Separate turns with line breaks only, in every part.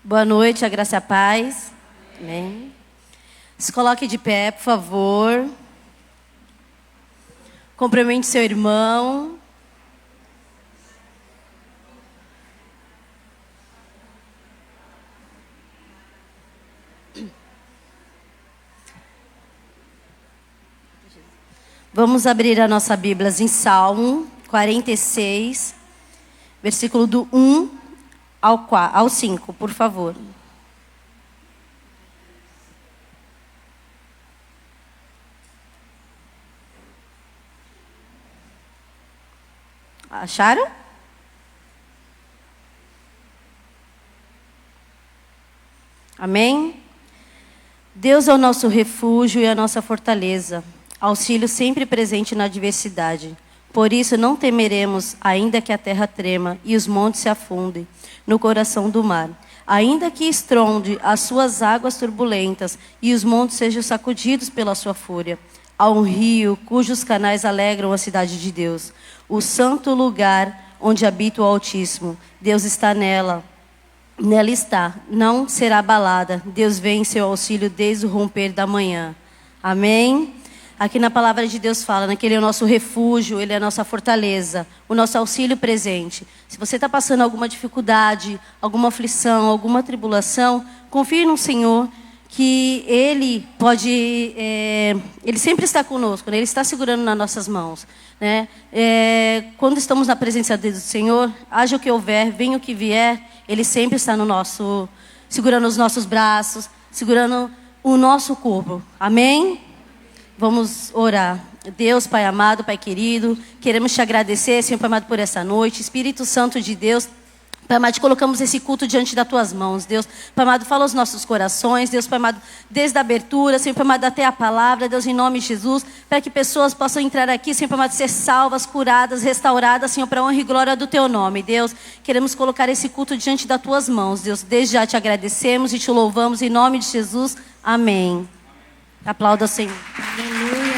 Boa noite, a graça e a paz. Amém. Se coloque de pé, por favor. Cumprimente seu irmão. Vamos abrir a nossa Bíblia em Salmo 46, versículo do 1 ao 5, por favor. Acharam? Amém? Deus é o nosso refúgio e a nossa fortaleza, auxílio sempre presente na adversidade. Por isso não temeremos, ainda que a terra trema e os montes se afundem no coração do mar. Ainda que estronde as suas águas turbulentas e os montes sejam sacudidos pela sua fúria. Há um rio cujos canais alegram a cidade de Deus, o santo lugar onde habita o Altíssimo. Deus está nela. Nela está, não será abalada. Deus vem em seu auxílio desde o romper da manhã. Amém? Aqui na palavra de Deus fala, né, que Ele é o nosso refúgio, Ele é a nossa fortaleza, o nosso auxílio presente. Se você está passando alguma dificuldade, alguma aflição, alguma tribulação, confie no Senhor, que Ele pode, Ele sempre está conosco, né? Ele está segurando nas nossas mãos, né? Quando estamos na presença do Senhor, haja o que houver, venha o que vier, Ele sempre está segurando os nossos braços, segurando o nosso corpo. Amém? Vamos orar. Deus, Pai amado, Pai querido, queremos te agradecer, Senhor Pai amado, por essa noite. Espírito Santo de Deus, Pai amado, colocamos esse culto diante das tuas mãos, Deus. Pai amado, fala aos nossos corações, Deus, Pai amado, desde a abertura, Senhor Pai amado, até a palavra, Deus, em nome de Jesus, para que pessoas possam entrar aqui, Senhor Pai amado, ser salvas, curadas, restauradas, Senhor, para a honra e glória do teu nome, Deus. Queremos colocar esse culto diante das tuas mãos, Deus. Desde já te agradecemos e te louvamos, em nome de Jesus. Amém. Aplauda o Senhor.
Aleluia.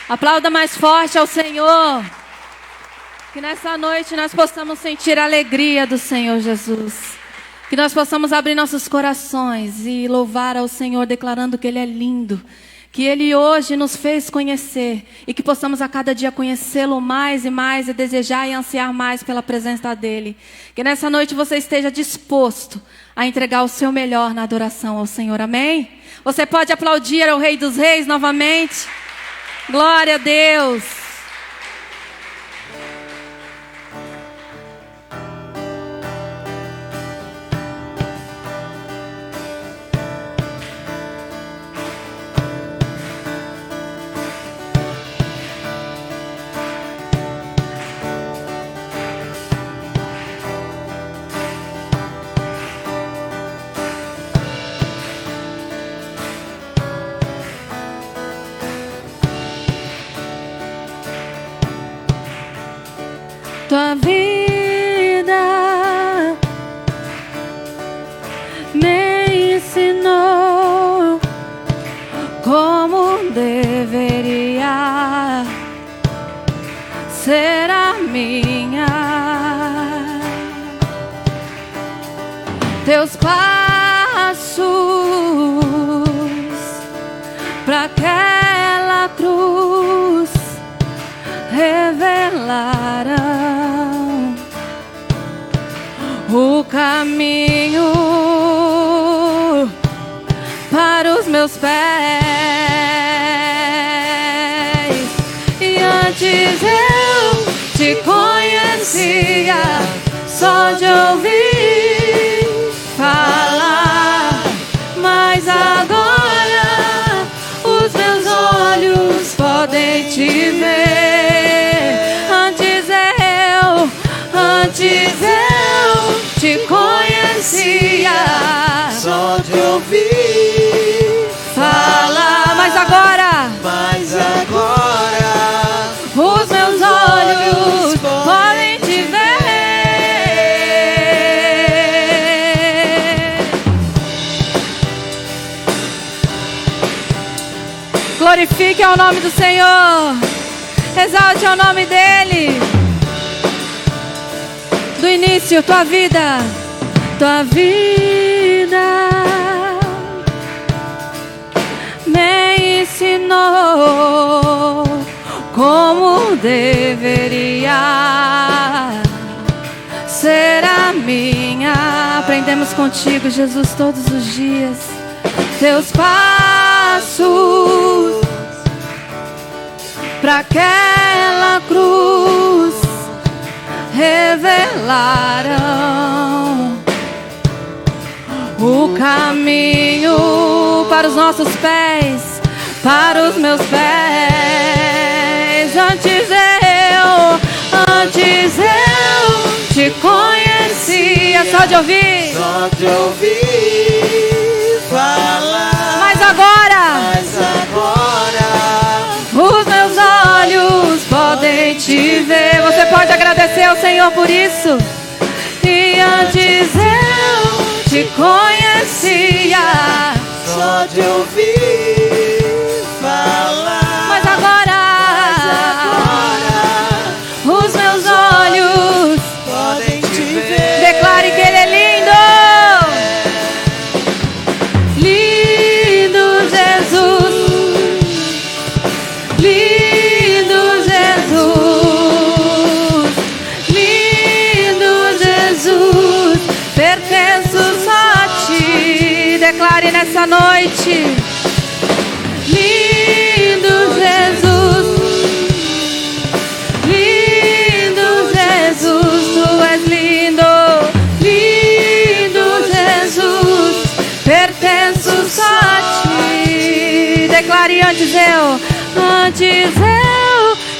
Aplauda mais forte ao Senhor. Que nessa noite nós possamos sentir a alegria do Senhor Jesus. Que nós possamos abrir nossos corações e louvar ao Senhor, declarando que Ele é lindo. Que Ele hoje nos fez conhecer. E que possamos a cada dia conhecê-lo mais e mais. E desejar e ansiar mais pela presença dEle. Que nessa noite você esteja disposto a entregar o seu melhor na adoração ao Senhor. Amém? Você pode aplaudir ao Rei dos Reis novamente? Glória a Deus! Tua vida me ensinou como deveria ser a minha. Teus passos para aquela cruz revelaram o caminho para os meus pés. E antes eu te conhecia só de ouvir falar, mas agora os meus olhos podem te ver. Antes eu te conhecia
só de ouvir
falar, mas agora os meus olhos podem te ver. Glorifique ao nome do Senhor, exalte ao nome dEle. Do início, tua vida me ensinou como deveria ser a minha. Aprendemos contigo, Jesus, todos os dias. Teus passos para aquela cruz revelaram o caminho para os nossos pés, para os meus pés. Antes eu te conhecia, só de ouvir
falar.
Mas agora os meus olhos podem te ver. Você pode agradecer ao Senhor por isso. E antes eu te conhecia,
só de ouvir falar.
Mas agora os meus olhos
podem te ver.
declare que Ele é lindo. Lindo Jesus, lindo Jesus, lindo Jesus, pertenço só a ti. Declare nessa noite. Lindo Jesus, lindo Jesus, tu és lindo. Lindo Jesus, pertenço só a ti. Declare antes eu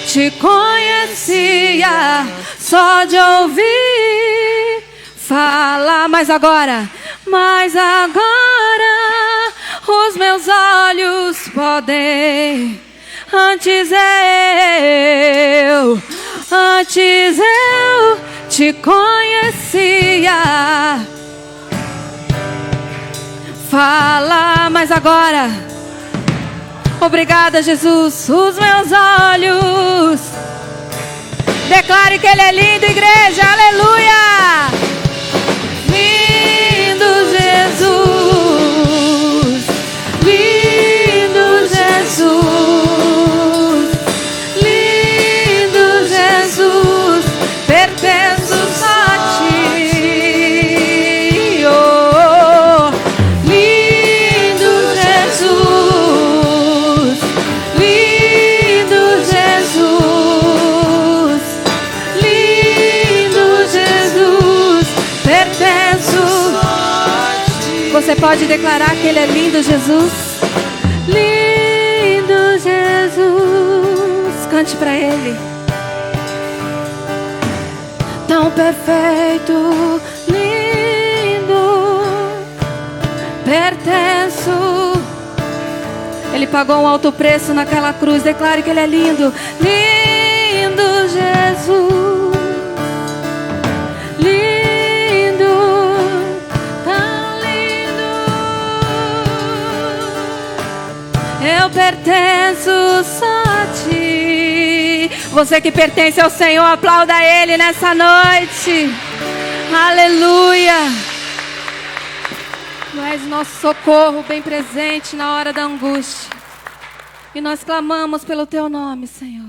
te conhecia, só de ouvir falar. Mas agora os meus olhos podem. Antes eu te conhecia, fala. Mas agora, obrigada, Jesus. Os meus olhos, declare que Ele é lindo, igreja, aleluia. Lindo Jesus, lindo Jesus, lindo Jesus, pertenço só a ti. Oh, lindo Jesus, lindo Jesus, lindo Jesus, pertenço. Você pode declarar que Ele é lindo, Jesus? Lindo Jesus. Cante para Ele. Tão perfeito, lindo, pertenço. Ele pagou um alto preço naquela cruz. Declare que Ele é lindo. Lindo Jesus, lindo, tão lindo. Eu pertenço só a ti. Você que pertence ao Senhor, aplauda Ele nessa noite. Aleluia. Tu és nosso socorro bem presente na hora da angústia. E nós clamamos pelo Teu nome, Senhor.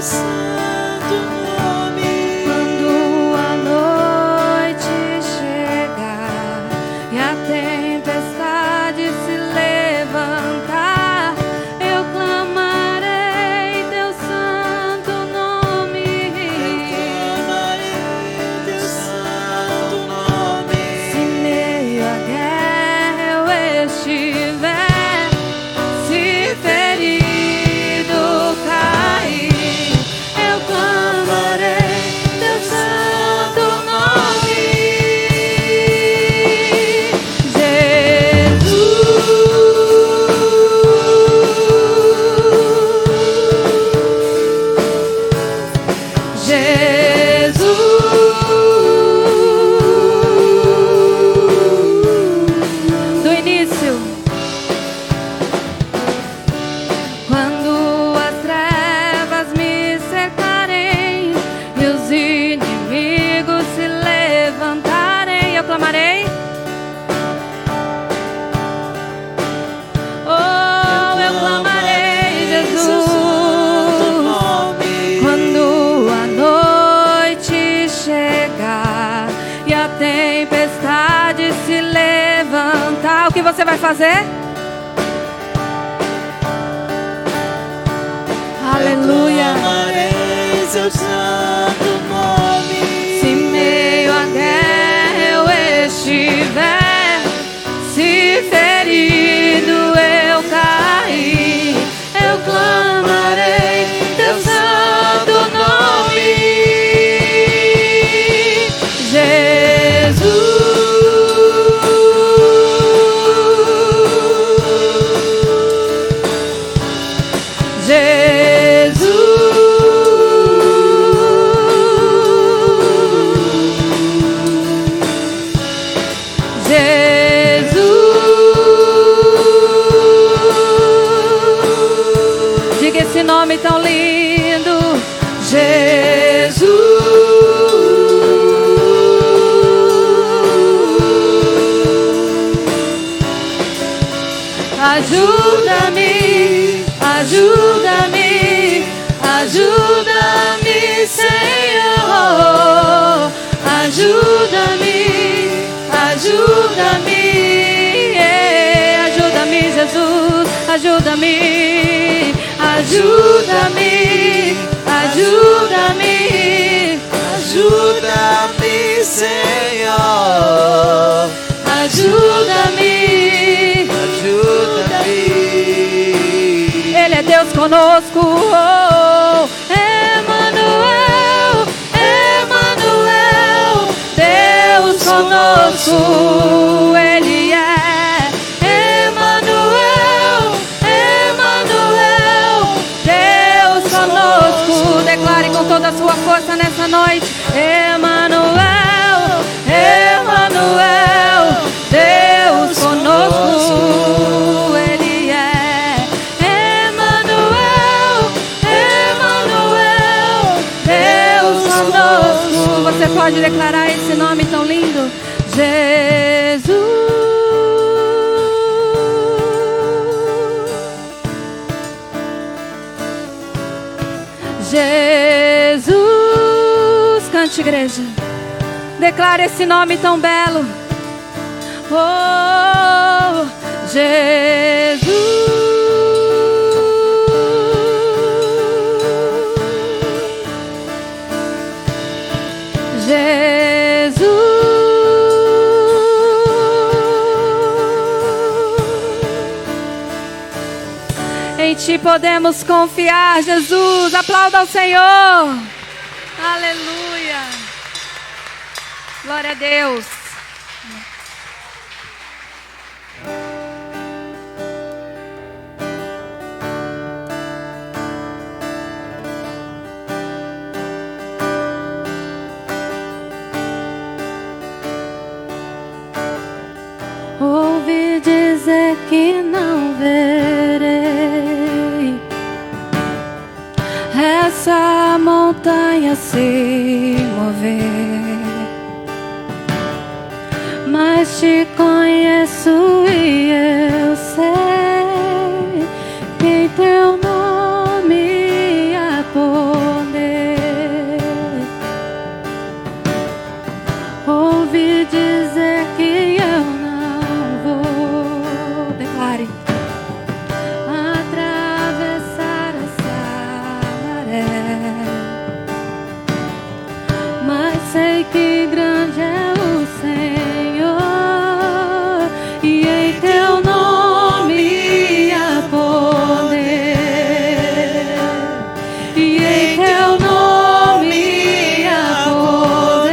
Santo nome.
fazer? Aleluia.
Clamarei seu santo nome.
Se em meio à guerra eu estiver, se ferido eu cair, eu clamarei teu santo nome. Jesus. Esse nome tão lindo, Jesus. Ajuda-me, ajuda-me, ajuda-me, Senhor. Ajuda-me, ajuda-me, ajuda-me, Jesus. Ajuda-me. Ajuda-me, ajuda-me,
ajuda-me, Senhor.
Ajuda-me,
ajuda-me.
Ele é Deus conosco, oh, Emanuel, Emanuel, Deus conosco, Ele é. Declare com toda a sua força nessa noite. Emanuel, Emanuel, Deus conosco, Ele é. Emanuel, Emanuel, Deus conosco. Você pode declarar esse nome tão lindo? Jesus. Jesus, cante, igreja. Declare esse nome tão belo. Oh, Jesus. Jesus. Em Ti podemos confiar, Jesus. Aplauda ao Senhor. Aleluia. Glória a Deus. Ouvi dizer que não verei essa montanha se mover, mas Te conheço e eu sei que em Teu nome há poder. Ouvi dizer que eu não vou, declare, atravessar essa maré, mas sei que grande é o Senhor e em Teu nome há poder, e em Teu nome há poder.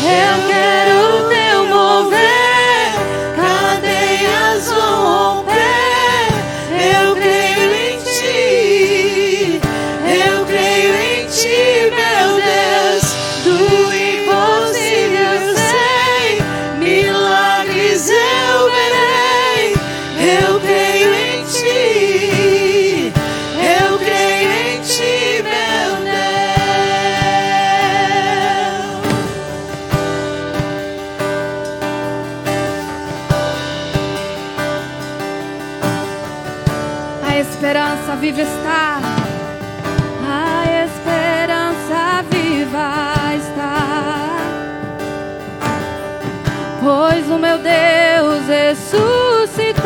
Eu quero Teu mover, cadeias vão romper. Eu creio em Ti, eu creio em Ti, meu Deus, do impossível eu sei, milagres eu verei. Eu creio em Ti, eu creio em Ti, meu Deus. A esperança viva está, a esperança viva está, pois o meu Deus ressuscitou.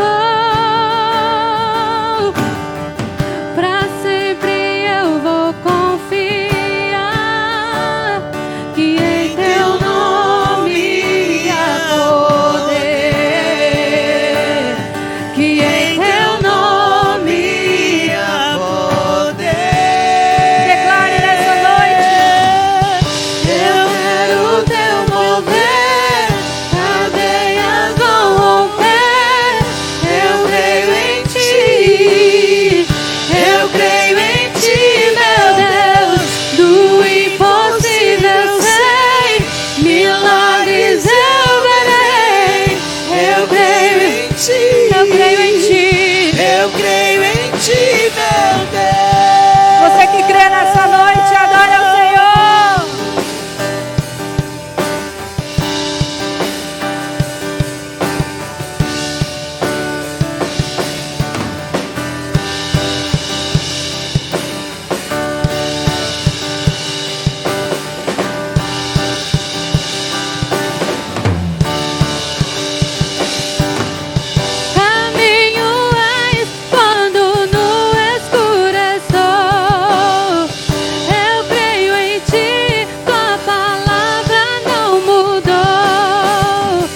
Pra sempre eu vou confiar que em teu nome há poder, que em teu nome há poder. Declare nessa noite: eu quero o teu mover, cadeias vão romper. Eu creio em ti, eu creio em ti, meu Deus. Do impossível sei, milagres eu verei. Eu creio em ti, eu creio em ti,
Eu creio em ti, meu Deus.
Você que crê nessa noite, adore ao Senhor. Caminho és quando no escuro estou. Eu creio em ti, tua palavra não mudou.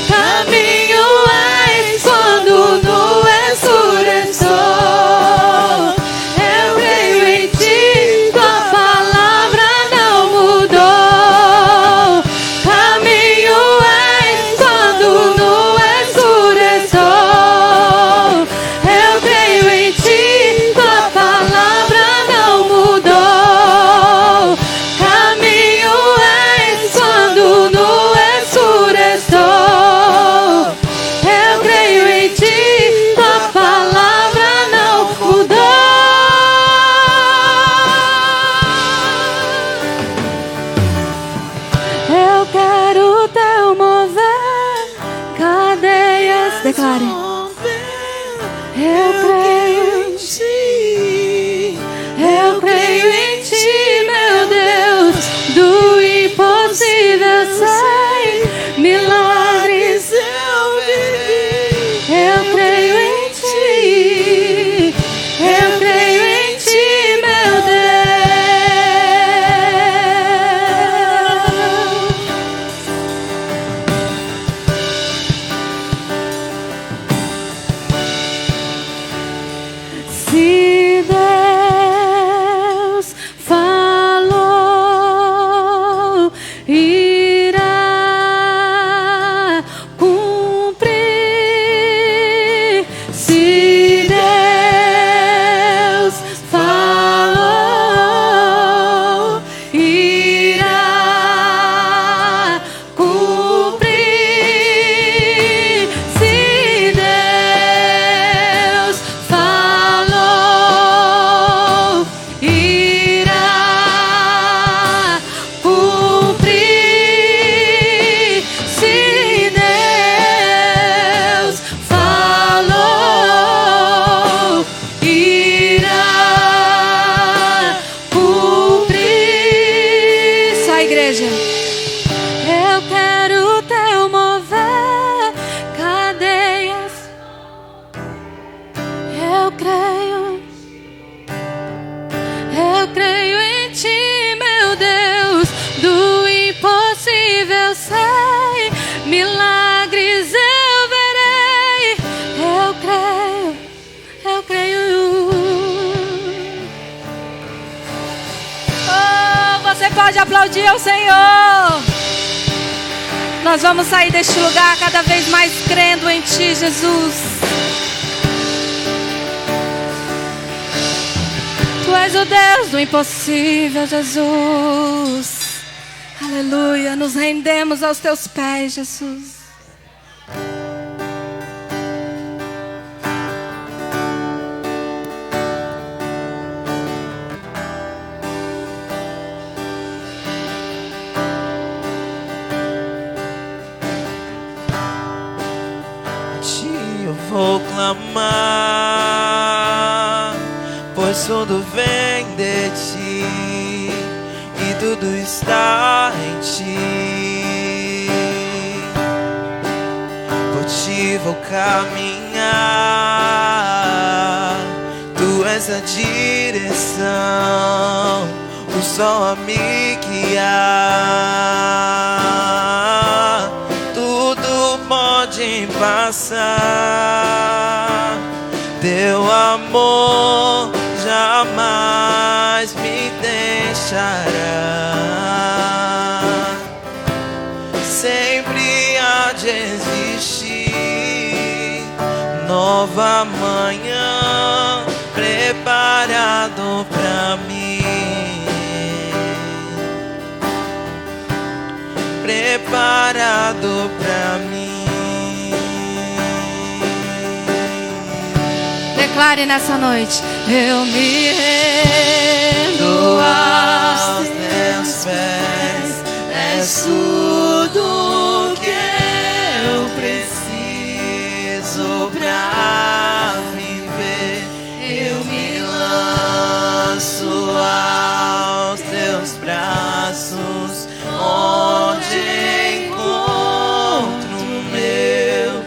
Caminho és quando no escuro estou. Eu creio em ti, tua palavra não mudou. Caminho és quando no escuro estou. Eu creio em ti, tua palavra não mudou. Caminho és quando no escuro estou. Eu creio em ti, tua palavra não mudou. Eu quero o teu mover, cadeias. Declare. Eu creio em ti, eu creio em ti, meu Deus. Do impossível sei, milagres eu verei. Eu creio em ti, eu creio em ti, meu Deus. Se Deus falou, irá cumprir. Se Deus falou, irá cumprir. Se Deus falou, irá cumprir. Se Deus falou, irá cumprir. Só a igreja. Eu quero o teu mover, cadeias. Eu creio em ti, meu Deus. Do impossível sei, milagres eu verei. Eu creio. Oh, você pode aplaudir ao Senhor. Nós vamos sair deste lugar cada vez mais crendo em ti, Jesus. Tu és o Deus do impossível, Jesus. Aleluia, nos rendemos aos teus pés, Jesus.
A ti eu vou clamar, pois tudo vem de ti e tudo está em ti. ti vou caminhar. Tu és a direção, o sol a me guiar. Tudo pode passar, teu amor jamais me deixará. Sempre há de existir nova manhã preparado pra mim, preparado pra mim.
Declare nessa noite: eu me rendo aos teus pés, és tudo que eu preciso pra viver. Eu me lanço aos teus braços, onde encontro meu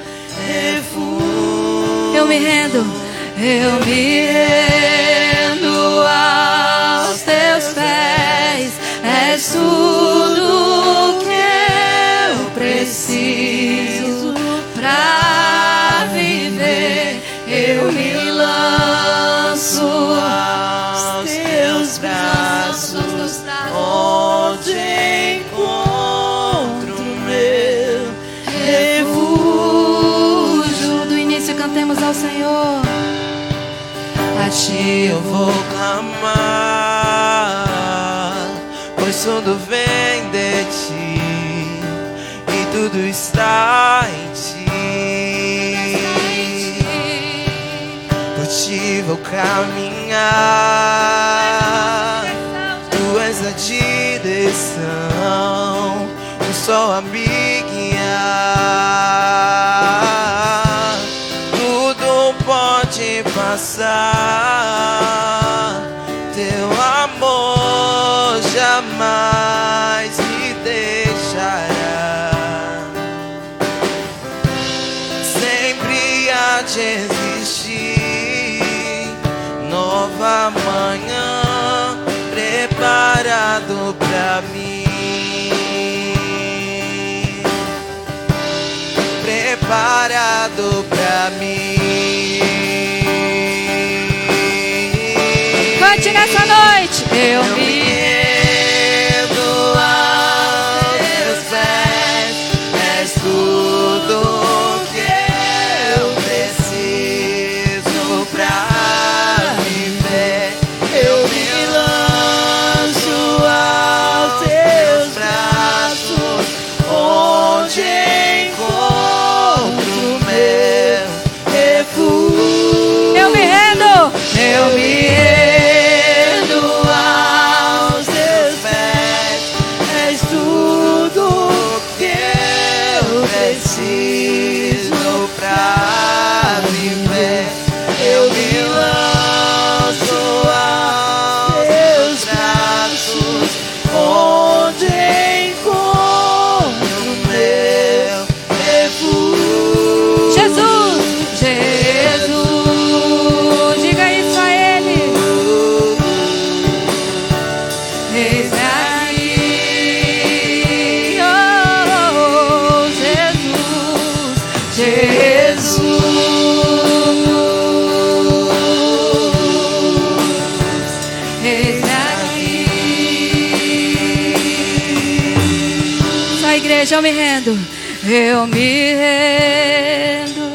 refúgio. Eu me rendo. Eu me rendo aos teus pés, és tudo que eu preciso pra viver. Eu me lanço aos teus braços, onde encontro meu refúgio. Do início cantemos ao Senhor.
A ti eu vou clamar, pois tudo vem de ti e tudo está em ti. Por ti vou caminhar, tu és a direção, o sol a me guiar. Tudo pode passar, teu amor jamais me deixará. Sempre há de existir nova manhã preparado pra mim, preparado pra mim.
Cante nessa noite. Eu me
rendo aos teus pés, és tudo que eu preciso pra viver. Eu me lanço aos teus braços, onde encontro meu refúgio.
Eu me rendo.
Eu me rendo aos teus pés, és tudo que eu preciso pra viver. Eu me lanço aos teus braços, onde encontro meu refúgio.
Jesus, Jesus, diga isso a Ele. Eis aqui, oh Jesus, Jesus, eis aqui. Só a igreja, eu me rendo. Eu me rendo.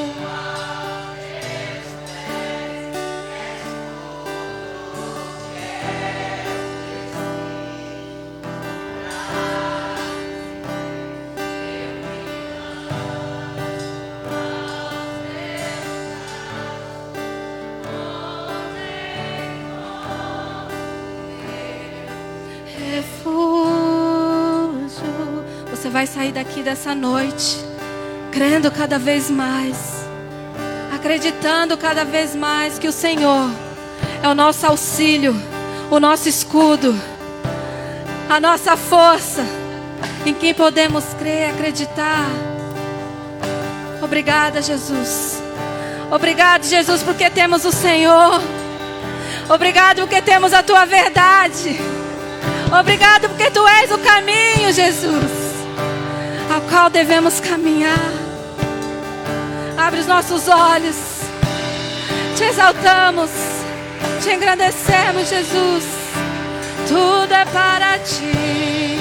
Refúgio. Você vai sair daqui dessa noite crendo cada vez mais, acreditando cada vez mais que o Senhor é o nosso auxílio, o nosso escudo, a nossa força, em quem podemos crer e acreditar. Obrigada, Jesus. Obrigado, Jesus, porque temos o Senhor. Obrigado porque temos a Tua verdade. Obrigado porque Tu és o caminho, Jesus, ao qual devemos caminhar. Abre os nossos olhos. Te exaltamos, Te engrandecemos, Jesus. Tudo é para Ti.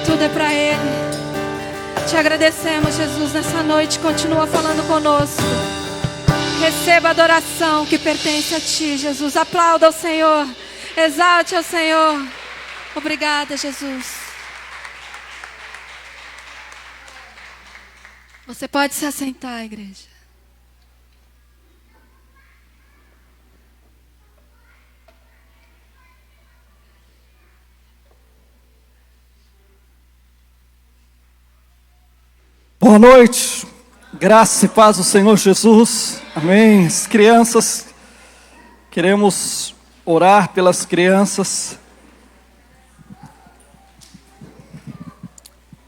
Tudo é para Ele. Te agradecemos, Jesus, nessa noite. Continua falando conosco. Receba a adoração que pertence a Ti, Jesus. Aplauda ao Senhor. Exalte ao Senhor. Obrigada, Jesus. Você pode se assentar, igreja.
Boa noite, graça e paz do Senhor Jesus, amém. As crianças, queremos orar pelas crianças.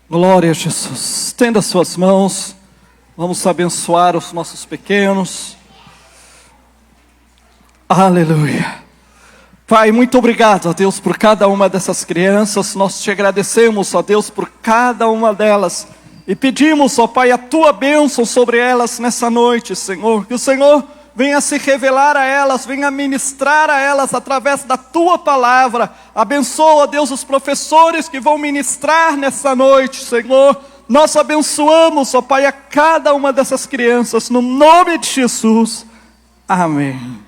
Glória a Jesus. Estenda suas mãos, vamos abençoar os nossos pequenos. Aleluia. Pai, muito obrigado, ó Deus, por cada uma dessas crianças. Nós te agradecemos, ó Deus, por cada uma delas. E pedimos, ó Pai, a Tua bênção sobre elas nessa noite, Senhor. Que o Senhor venha se revelar a elas, venha ministrar a elas através da Tua palavra. Abençoa, ó Deus, os professores que vão ministrar nessa noite, Senhor. Nós abençoamos, ó Pai, a cada uma dessas crianças, no nome de Jesus. Amém.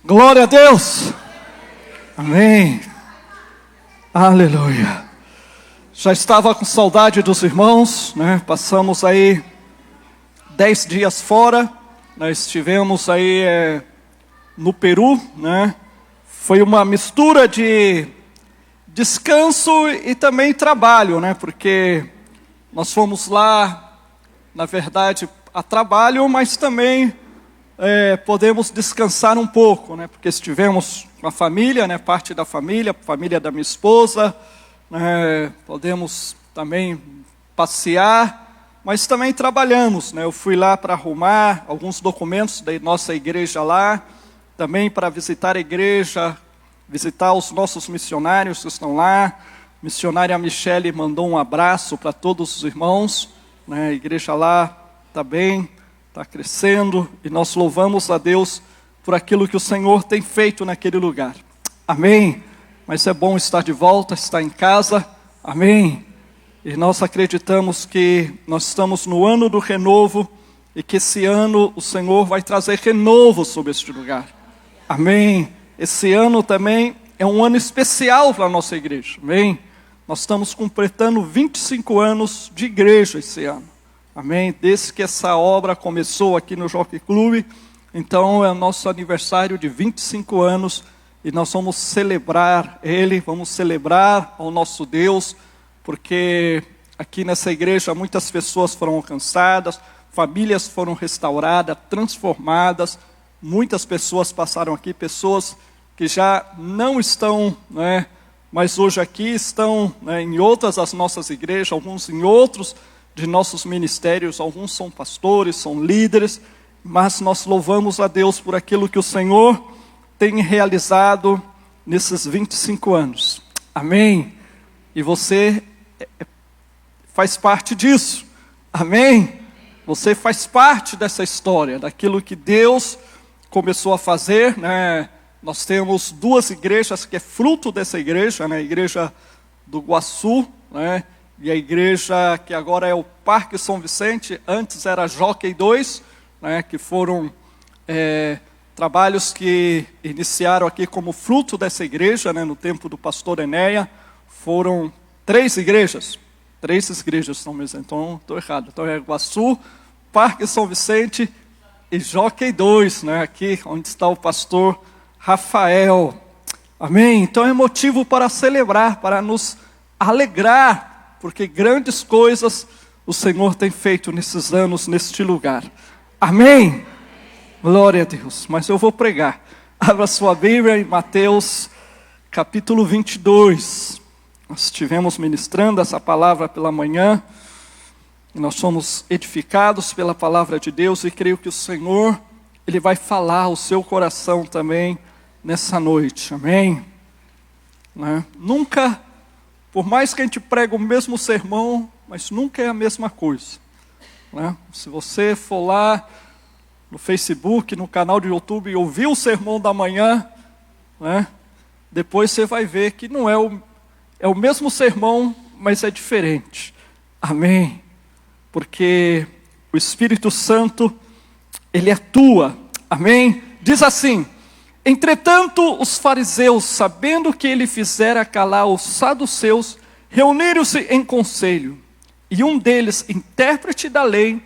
Glória a Deus. Amém. Aleluia. Já estava com saudade dos irmãos, né? Passamos aí 10 dias fora, nós estivemos aí no Peru, né? Foi uma mistura de descanso e também trabalho, né? Porque nós fomos lá, na verdade, a trabalho, mas também podemos descansar um pouco, né? Porque estivemos com a família, né? Parte da família da minha esposa. Podemos também passear, mas também trabalhamos, né? Eu fui lá para arrumar alguns documentos da nossa igreja lá, também para visitar a igreja, visitar os nossos missionários que estão lá. A missionária Michele mandou um abraço para todos os irmãos, né? A igreja lá está bem, está crescendo, e nós louvamos a Deus por aquilo que o Senhor tem feito naquele lugar. Amém. Mas é bom estar de volta, estar em casa, amém. E nós acreditamos que nós estamos no ano do renovo, e que esse ano o Senhor vai trazer renovo sobre este lugar, amém. Esse ano também é um ano especial para a nossa igreja, amém. Nós estamos completando 25 anos de igreja esse ano, amém. Desde que essa obra começou aqui no Jockey Club, então é o nosso aniversário de 25 anos, e nós vamos celebrar Ele, vamos celebrar ao nosso Deus, porque aqui nessa igreja muitas pessoas foram alcançadas, famílias foram restauradas, transformadas, muitas pessoas passaram aqui, pessoas que já não estão, né, mas hoje aqui estão, né, em outras das nossas igrejas, alguns em outros de nossos ministérios, alguns são pastores, são líderes, mas nós louvamos a Deus por aquilo que o Senhor tem realizado nesses 25 anos, amém. E você faz parte disso, amém. Você faz parte dessa história, daquilo que Deus começou a fazer, né? Nós temos 2 igrejas que é fruto dessa igreja, né? A igreja do Guaçu, né? E a igreja que agora é o Parque São Vicente, antes era Jockey 2, né? Que foram trabalhos que iniciaram aqui como fruto dessa igreja, né, no tempo do pastor Enéia. Foram 3 igrejas, não mesmo, então estou errado. Então é Guaçu, Parque São Vicente e Jockey 2, né, aqui onde está o pastor Rafael, amém. Então é motivo para celebrar, para nos alegrar, porque grandes coisas o Senhor tem feito nesses anos, neste lugar, amém. Glória a Deus, mas eu vou pregar. Abra sua Bíblia em Mateus capítulo 22. Nós estivemos ministrando essa palavra pela manhã, e nós somos edificados pela palavra de Deus, e creio que o Senhor, Ele vai falar ao seu coração também nessa noite, amém? Né? Nunca, por mais que a gente pregue o mesmo sermão, mas nunca é a mesma coisa. Né? Se você for lá no Facebook, no canal do YouTube e ouvir o sermão da manhã, né? Depois você vai ver que não é o mesmo sermão, mas é diferente. Amém? Porque o Espírito Santo, Ele atua. Amém? Diz assim: entretanto, os fariseus, sabendo que ele fizera calar os saduceus, reuniram-se em conselho. E um deles, intérprete da lei,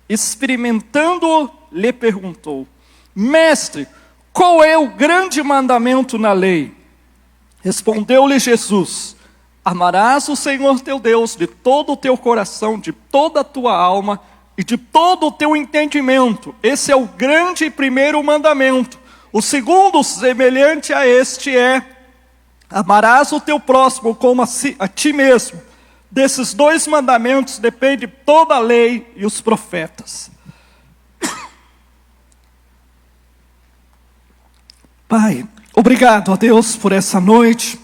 experimentando-o, lhe perguntou: Mestre, qual é o grande mandamento na lei? Respondeu-lhe Jesus: amarás o Senhor teu Deus de todo o teu coração, de toda a tua alma e de todo o teu entendimento. Esse é o grande e primeiro mandamento. O segundo, semelhante a este, é: amarás o teu próximo como a ti mesmo. Desses dois mandamentos depende toda a lei e os profetas. Pai, obrigado a Deus por essa noite.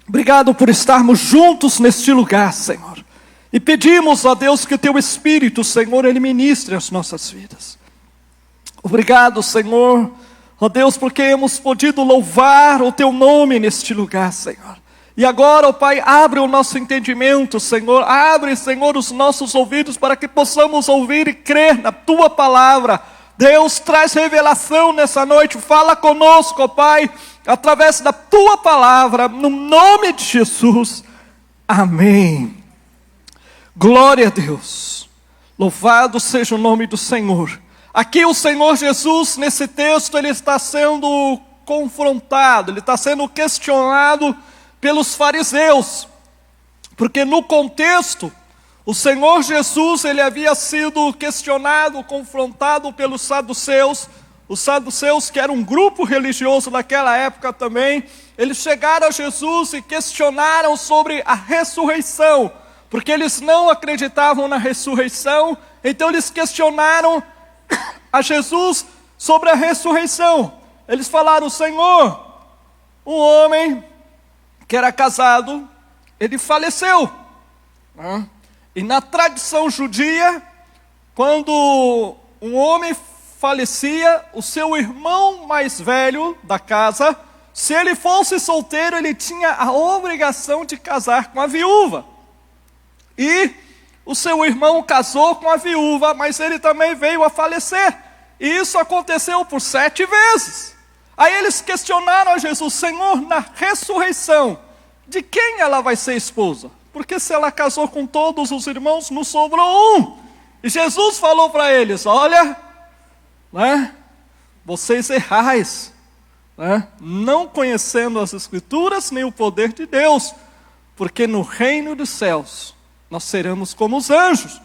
Obrigado por estarmos juntos neste lugar, Senhor. E pedimos a Deus que o teu Espírito, Senhor, Ele ministre as nossas vidas. Obrigado, Senhor, ó Deus, porque hemos podido louvar o teu nome neste lugar, Senhor. E agora, ó Pai, abre o nosso entendimento, Senhor. Abre, Senhor, os nossos ouvidos para que possamos ouvir e crer na tua palavra. Deus, traz revelação nessa noite. Fala conosco, ó Pai, através da tua palavra, no nome de Jesus. Amém. Glória a Deus. Louvado seja o nome do Senhor. Aqui o Senhor Jesus, nesse texto, Ele está sendo confrontado, Ele está sendo questionado pelos fariseus. Porque no contexto, o Senhor Jesus, Ele havia sido questionado, confrontado pelos saduceus. Os saduceus, que era um grupo religioso daquela época também, eles chegaram a Jesus e questionaram sobre a ressurreição, porque eles não acreditavam na ressurreição. Então eles questionaram a Jesus sobre a ressurreição. Eles falaram: Senhor, um homem que era casado, ele faleceu. E na tradição judia, quando um homem falecia, o seu irmão mais velho da casa, se ele fosse solteiro, ele tinha a obrigação de casar com a viúva. E o seu irmão casou com a viúva, mas ele também veio a falecer. E isso aconteceu por 7 vezes. Aí eles questionaram a Jesus: Senhor, na ressurreição, de quem ela vai ser esposa? Porque se ela casou com todos os irmãos, não sobrou um. E Jesus falou para eles: olha, vocês errais, não conhecendo as Escrituras nem o poder de Deus, porque no reino dos céus nós seremos como os anjos,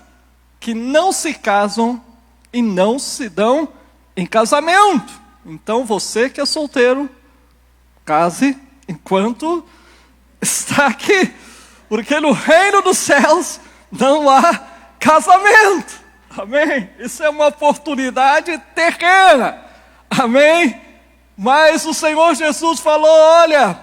que não se casam e não se dão em casamento. Então você que é solteiro, case enquanto está aqui, porque no reino dos céus não há casamento. Amém? Isso é uma oportunidade terrena. Amém? Mas o Senhor Jesus falou: olha,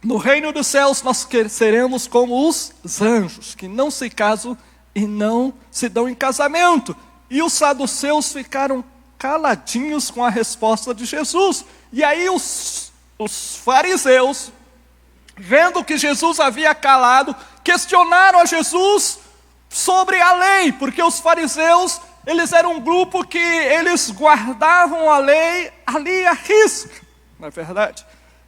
no reino dos céus nós seremos como os anjos, que não se casam e não se dão em casamento. E os saduceus ficaram caladinhos com a resposta de Jesus. E aí os fariseus, vendo que Jesus havia calado, questionaram a Jesus sobre a lei, porque os fariseus, eles eram um grupo que eles guardavam a lei ali à risca, não é verdade?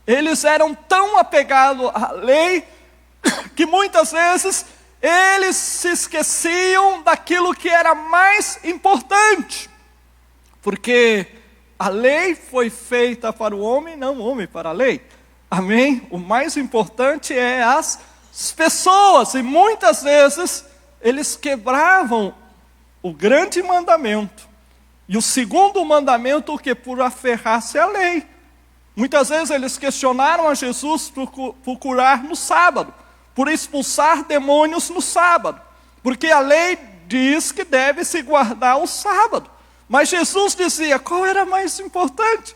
Eles eram tão apegados à lei, que muitas vezes eles se esqueciam daquilo que era mais importante, porque a lei foi feita para o homem, não o homem para a lei. Amém? O mais importante é as pessoas, e muitas vezes eles quebravam o grande mandamento. E o segundo mandamento, que por aferrar-se à lei. Muitas vezes eles questionaram a Jesus por curar no sábado. por expulsar demônios no sábado, porque a lei diz que deve-se guardar o sábado. Mas Jesus dizia, qual era mais importante?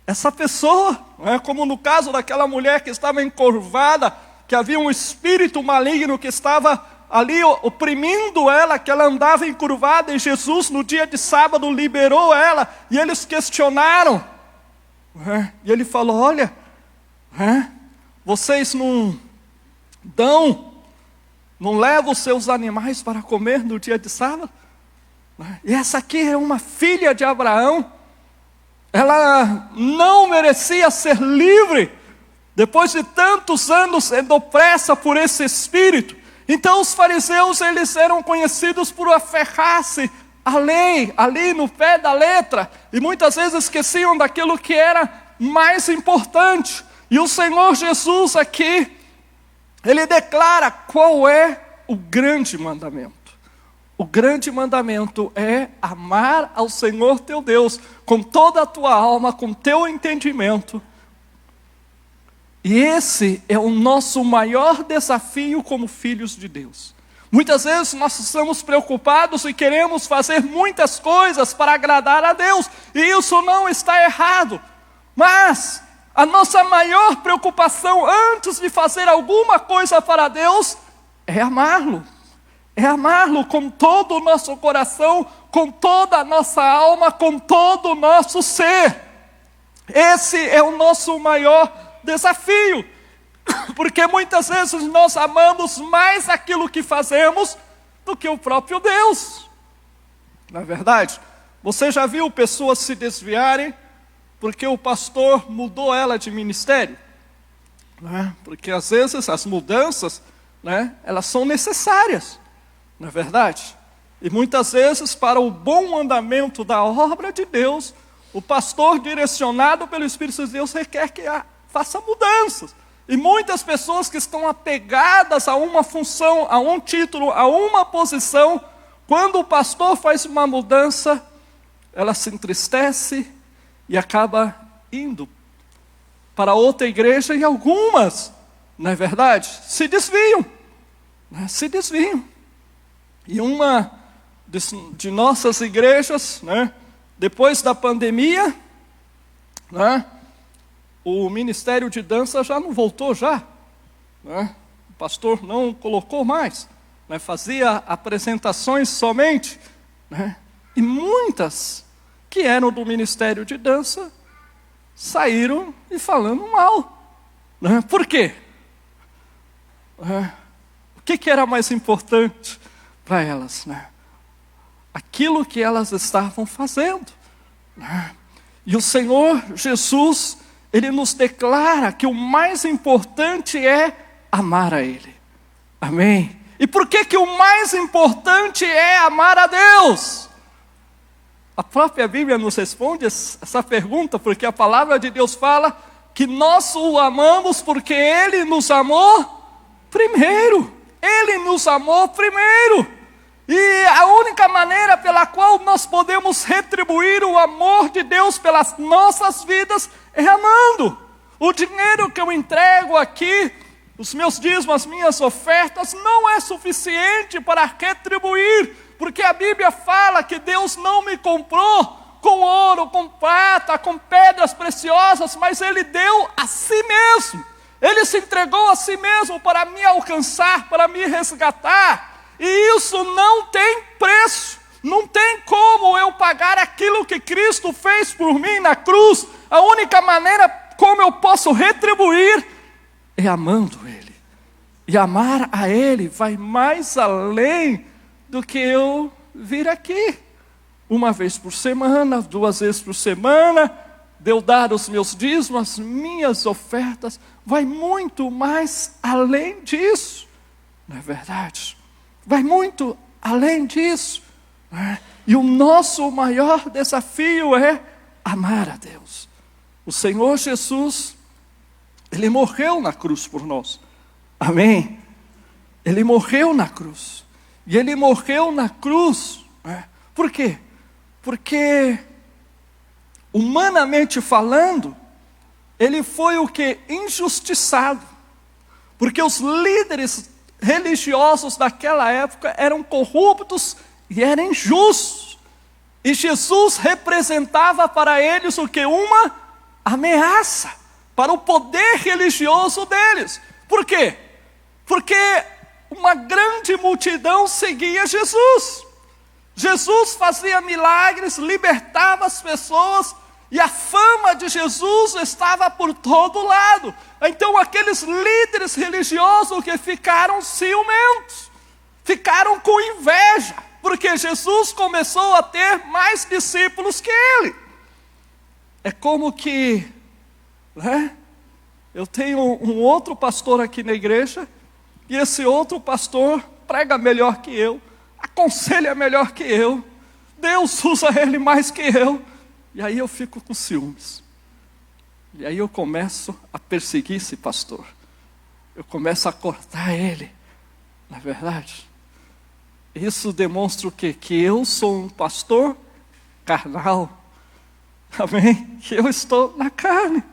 Essa pessoa, não é? Como no caso daquela mulher que estava encurvada, que havia um espírito maligno que estava ali oprimindo ela, que ela andava encurvada, e Jesus no dia de sábado liberou ela, e eles questionaram, e ele falou, olha, vocês não levam os seus animais para comer no dia de sábado? E essa aqui é uma filha de Abraão, ela não merecia ser livre, depois de tantos anos sendo opressa por esse espírito. Então os fariseus, eles eram conhecidos por aferrar-se à lei, ali no pé da letra, e muitas vezes esqueciam daquilo que era mais importante. E o Senhor Jesus aqui, ele declara qual é o grande mandamento. O grande mandamento é amar ao Senhor teu Deus com toda a tua alma, com teu entendimento. E esse é o nosso maior desafio como filhos de Deus. Muitas vezes nós estamos preocupados e queremos fazer muitas coisas para agradar a Deus, e isso não está errado. Mas a nossa maior preocupação antes de fazer alguma coisa para Deus é amá-lo. É amá-lo com todo o nosso coração, com toda a nossa alma, com todo o nosso ser. Esse é o nosso maior desafio, porque muitas vezes nós amamos mais aquilo que fazemos do que o próprio Deus. Na verdade, você já viu pessoas se desviarem porque o pastor mudou ela de ministério? Porque às vezes as mudanças, elas são necessárias, não é verdade? E muitas vezes para o bom andamento da obra de Deus, o pastor direcionado pelo Espírito de Deus requer que faça mudanças. E muitas pessoas que estão apegadas a uma função, a um título, a uma posição, quando o pastor faz uma mudança, ela se entristece e acaba indo para outra igreja, e algumas, não é verdade, se desviam. E uma de nossas igrejas, depois da pandemia, o ministério de dança já não voltou já, o pastor não colocou mais, fazia apresentações somente, e muitas que eram do ministério de dança saíram e falando mal. Por quê? O que era mais importante para elas? Aquilo que elas estavam fazendo. E o Senhor Jesus, Ele nos declara que o mais importante é amar a Ele. Amém? E por que o mais importante é amar a Deus? A própria Bíblia nos responde essa pergunta, porque a palavra de Deus fala que nós o amamos porque Ele nos amou primeiro. Ele nos amou primeiro. E a única maneira pela qual nós podemos retribuir o amor de Deus pelas nossas vidas é amando. O dinheiro que eu entrego aqui, os meus dízimos, as minhas ofertas, não é suficiente para retribuir, porque a Bíblia fala que Deus não me comprou com ouro, com prata, com pedras preciosas, mas Ele deu a si mesmo. Ele se entregou a si mesmo para me alcançar, para me resgatar. E isso não tem preço, não tem como eu pagar aquilo que Cristo fez por mim na cruz. A única maneira como eu posso retribuir é amando Ele. E amar a Ele vai mais além do que eu vir aqui uma vez por semana, 2 vezes por semana, de eu dar os meus dízimos, as minhas ofertas, vai muito mais além disso, não é verdade? Vai muito além disso, E o nosso maior desafio é amar a Deus. O Senhor Jesus, Ele morreu na cruz por nós, amém? Ele morreu na cruz, e Ele morreu na cruz, por quê? Porque, humanamente falando, Ele foi o que? Injustiçado. Porque os líderes religiosos daquela época eram corruptos e eram injustos. E Jesus representava para eles o que? Uma ameaça para o poder religioso deles. Por quê? Porque uma grande multidão seguia Jesus. Jesus fazia milagres, libertava as pessoas, e a fama de Jesus estava por todo lado. Então aqueles líderes religiosos que ficaram ciumentos, ficaram com inveja, porque Jesus começou a ter mais discípulos que ele. É como que, né? Eu tenho um outro pastor aqui na igreja, e esse outro pastor prega melhor que eu, aconselha melhor que eu, Deus usa ele mais que eu, e aí eu fico com ciúmes. E aí eu começo a perseguir esse pastor. Eu começo a cortar ele. Não é verdade? Isso demonstra o quê? Que eu sou um pastor carnal. Amém? Que eu estou na carne.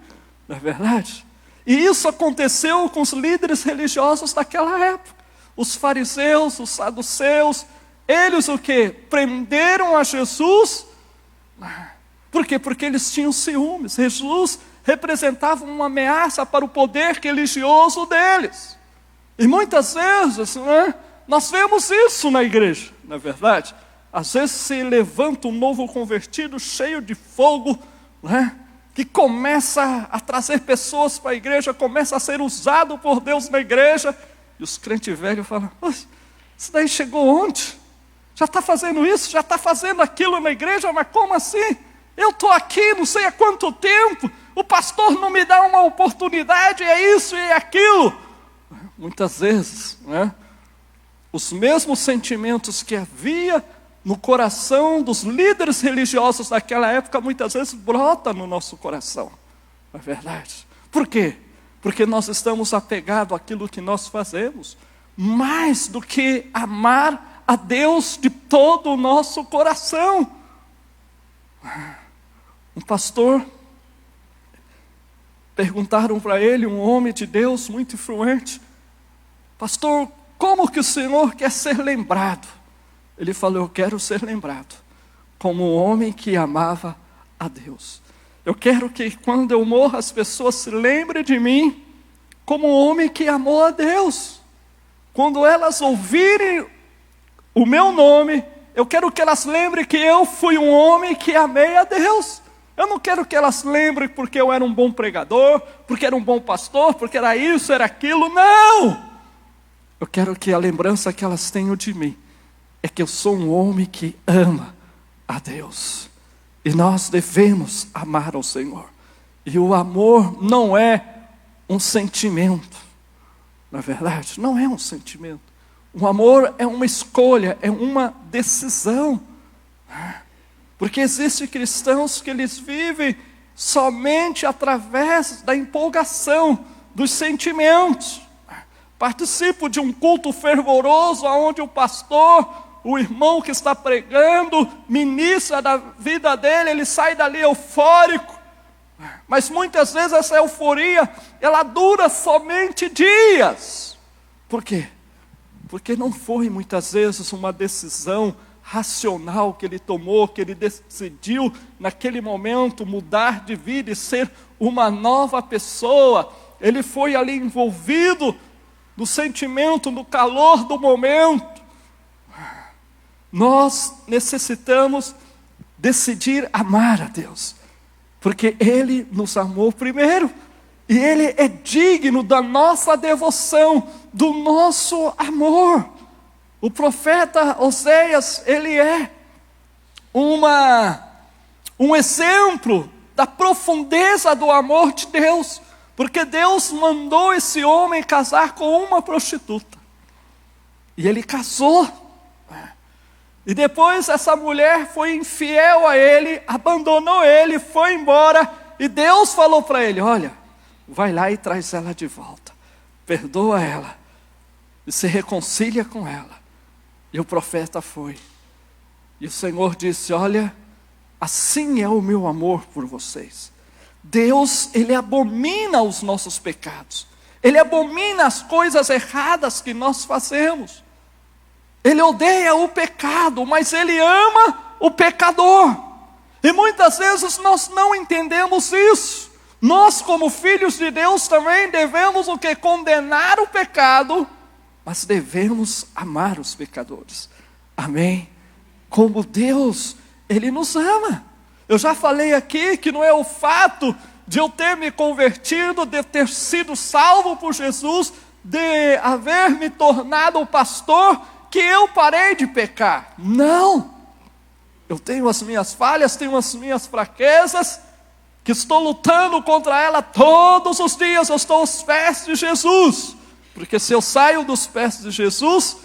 Não é verdade? E isso aconteceu com os líderes religiosos daquela época. Os fariseus, os saduceus, eles o quê? Prenderam a Jesus. Por quê? Porque eles tinham ciúmes. Jesus representava uma ameaça para o poder religioso deles. E muitas vezes, né, nós vemos isso na igreja, não é verdade? Às vezes se levanta um novo convertido cheio de fogo, né, que começa a trazer pessoas para a igreja, começa a ser usado por Deus na igreja, e os crentes velhos falam: isso daí chegou onde? Já está fazendo isso, já está fazendo aquilo na igreja, mas como assim? Eu estou aqui não sei há quanto tempo, o pastor não me dá uma oportunidade, é isso e é aquilo. Muitas vezes, né, os mesmos sentimentos que havia no coração dos líderes religiosos daquela época, muitas vezes brota no nosso coração. Não é verdade? Por quê? Porque nós estamos apegados àquilo que nós fazemos, mais do que amar a Deus de todo o nosso coração. Um pastor, perguntaram para ele, um homem de Deus muito influente: pastor, como que o senhor quer ser lembrado? Ele falou: eu quero ser lembrado como um homem que amava a Deus. Eu quero que quando eu morra as pessoas se lembrem de mim como um homem que amou a Deus. Quando elas ouvirem o meu nome, eu quero que elas lembrem que eu fui um homem que amei a Deus. Eu não quero que elas lembrem porque eu era um bom pregador, porque era um bom pastor, porque era isso, era aquilo. Não! Eu quero que a lembrança que elas tenham de mim é que eu sou um homem que ama a Deus. E nós devemos amar ao Senhor. E o amor não é um sentimento. Na verdade, não é um sentimento. O amor é uma escolha, é uma decisão. Porque existem cristãos que eles vivem somente através da empolgação, dos sentimentos. Participo de um culto fervoroso, onde o pastor, o irmão que está pregando, ministra da vida dele, ele sai dali eufórico. Mas muitas vezes essa euforia, ela dura somente dias. Por quê? Porque não foi muitas vezes uma decisão racional que ele tomou, que ele decidiu naquele momento mudar de vida e ser uma nova pessoa. Ele foi ali envolvido no sentimento, no calor do momento. Nós necessitamos decidir amar a Deus, porque Ele nos amou primeiro, e Ele é digno da nossa devoção, do nosso amor. O profeta Oséias, ele é um exemplo da profundeza do amor de Deus, porque Deus mandou esse homem casar com uma prostituta, e ele casou, e depois essa mulher foi infiel a ele, abandonou ele, foi embora, e Deus falou para ele: olha, vai lá e traz ela de volta, perdoa ela, e se reconcilia com ela. E o profeta foi, e o Senhor disse: olha, assim é o meu amor por vocês. Deus, Ele abomina os nossos pecados, Ele abomina as coisas erradas que nós fazemos. Ele odeia o pecado, mas Ele ama o pecador. E muitas vezes nós não entendemos isso. Nós, como filhos de Deus, também devemos o que? Condenar o pecado, mas devemos amar os pecadores. Amém? Como Deus, Ele nos ama. Eu já falei aqui que não é o fato de eu ter me convertido, de ter sido salvo por Jesus, de haver me tornado pastor, que eu parei de pecar. Não! Eu tenho as minhas falhas, tenho as minhas fraquezas, que estou lutando contra ela todos os dias. Eu estou aos pés de Jesus, porque se eu saio dos pés de Jesus,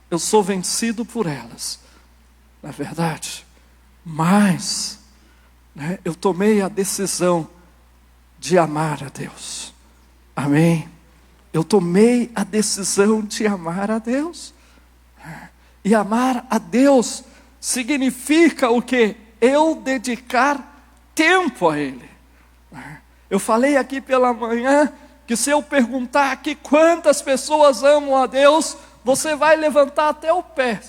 eu sou vencido por elas. Na verdade, mas eu tomei a decisão de amar a Deus. Amém? Eu tomei a decisão de amar a Deus. E amar a Deus significa o quê? Eu dedicar tempo a Ele. Eu falei aqui pela manhã que se eu perguntar aqui quantas pessoas amam a Deus, você vai levantar até o pé,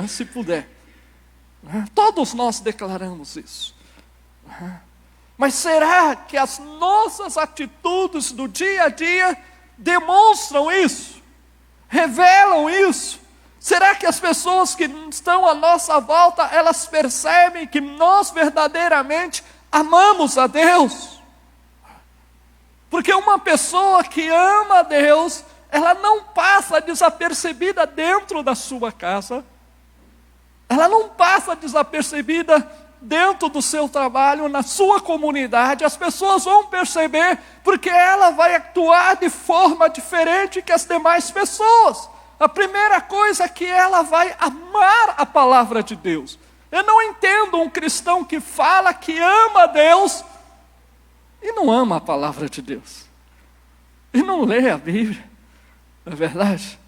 se puder. Todos nós declaramos isso. Mas será que as nossas atitudes do dia a dia demonstram isso? Revelam isso? Será que as pessoas que estão à nossa volta, elas percebem que nós verdadeiramente amamos a Deus? Porque uma pessoa que ama a Deus, ela não passa desapercebida dentro da sua casa, ela não passa desapercebida dentro do seu trabalho, na sua comunidade. As pessoas vão perceber, porque ela vai atuar de forma diferente que as demais pessoas. A primeira coisa é que ela vai amar a palavra de Deus. Eu não entendo um cristão que fala que ama a Deus e não ama a palavra de Deus, e não lê a Bíblia. Não é verdade?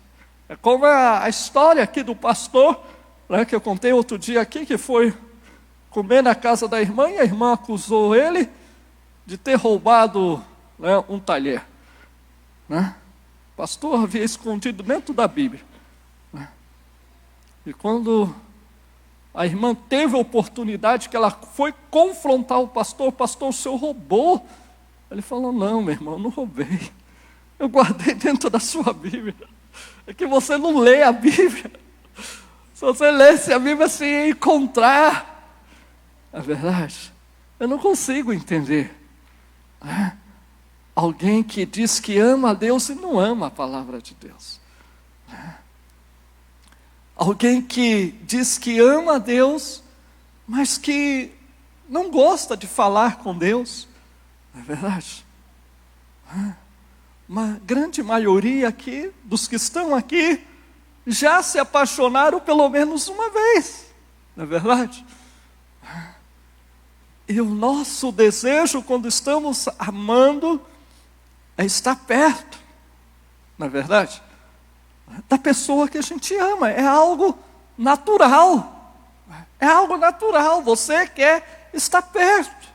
É como a história aqui do pastor, que eu contei outro dia aqui, que foi comer na casa da irmã, e a irmã acusou ele de ter roubado um talher. O pastor havia escondido dentro da Bíblia. E quando a irmã teve a oportunidade, que ela foi confrontar o pastor, o senhor roubou. Ele falou, não, meu irmão, eu não roubei. Eu guardei dentro da sua Bíblia. É que você não lê a Bíblia. Se você lesse a Bíblia, você ia encontrar. É verdade? Eu não consigo entender. Alguém que diz que ama a Deus e não ama a palavra de Deus. Alguém que diz que ama a Deus, mas que não gosta de falar com Deus. Não é verdade? Uma grande maioria aqui, dos que estão aqui, já se apaixonaram pelo menos uma vez. Não é verdade? E o nosso desejo, quando estamos amando, é estar perto, não é verdade? Da pessoa que a gente ama. É algo natural. É algo natural. Você quer estar perto.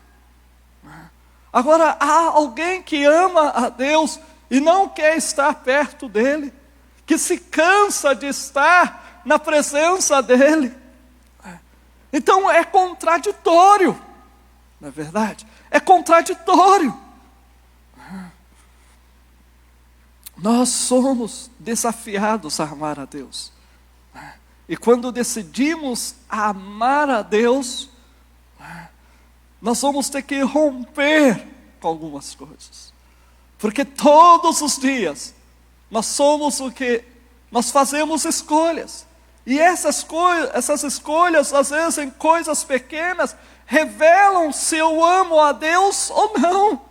Agora, há alguém que ama a Deus e não quer estar perto dele, que se cansa de estar na presença dele. Então é contraditório, não é verdade? É contraditório. Nós somos desafiados a amar a Deus. E quando decidimos amar a Deus, nós vamos ter que romper com algumas coisas. Porque todos os dias, nós somos o que? Nós fazemos escolhas. E essas escolhas, às vezes em coisas pequenas, revelam se eu amo a Deus ou não.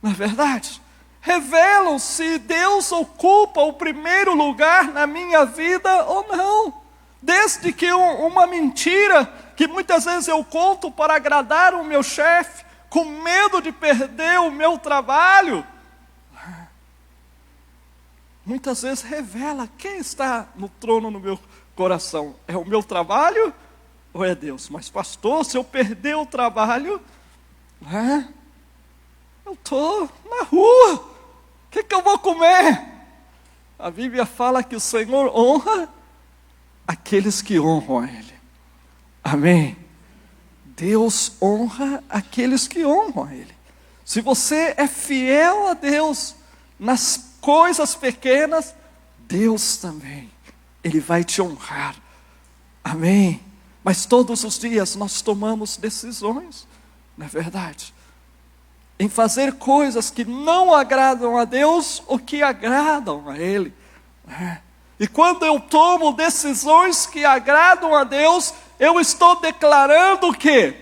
Não é verdade? Revelam se Deus ocupa o primeiro lugar na minha vida ou não. Desde que uma mentira, que muitas vezes eu conto para agradar o meu chefe, com medo de perder o meu trabalho, muitas vezes revela quem está no trono no meu coração. É o meu trabalho ou é Deus? Mas pastor, se eu perder o trabalho, eu estou na rua. O que eu vou comer? A Bíblia fala que o Senhor honra aqueles que honram a Ele. Amém? Deus honra aqueles que honram a Ele. Se você é fiel a Deus nas coisas pequenas, Deus também, Ele vai te honrar. Amém? Mas todos os dias nós tomamos decisões, não é verdade? Em fazer coisas que não agradam a Deus ou que agradam a Ele. E quando eu tomo decisões que agradam a Deus, eu estou declarando o quê?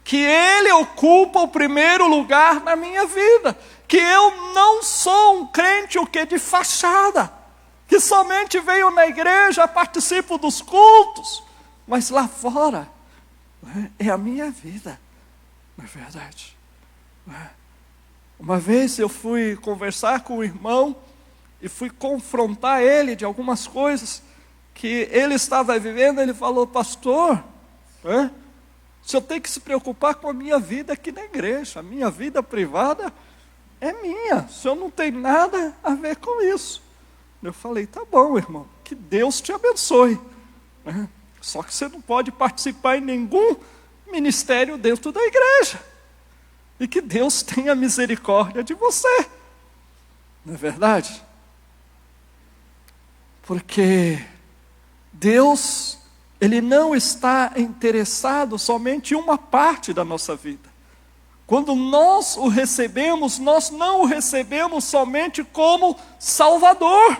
Que Ele ocupa o primeiro lugar na minha vida. Que eu não sou um crente o quê? De fachada. Que somente venho na igreja, participo dos cultos. Mas lá fora, é a minha vida. Não é verdade? Uma vez eu fui conversar com o irmão e fui confrontar ele de algumas coisas que ele estava vivendo. Ele falou: pastor, o senhor tem que se preocupar com a minha vida aqui na igreja. A minha vida privada é minha. O senhor não tem nada a ver com isso. Eu falei: tá bom, irmão, que Deus te abençoe. Só que você não pode participar em nenhum ministério dentro da igreja. E que Deus tenha misericórdia de você. Não é verdade? Porque Deus, Ele não está interessado somente em uma parte da nossa vida. Quando nós o recebemos, nós não o recebemos somente como Salvador.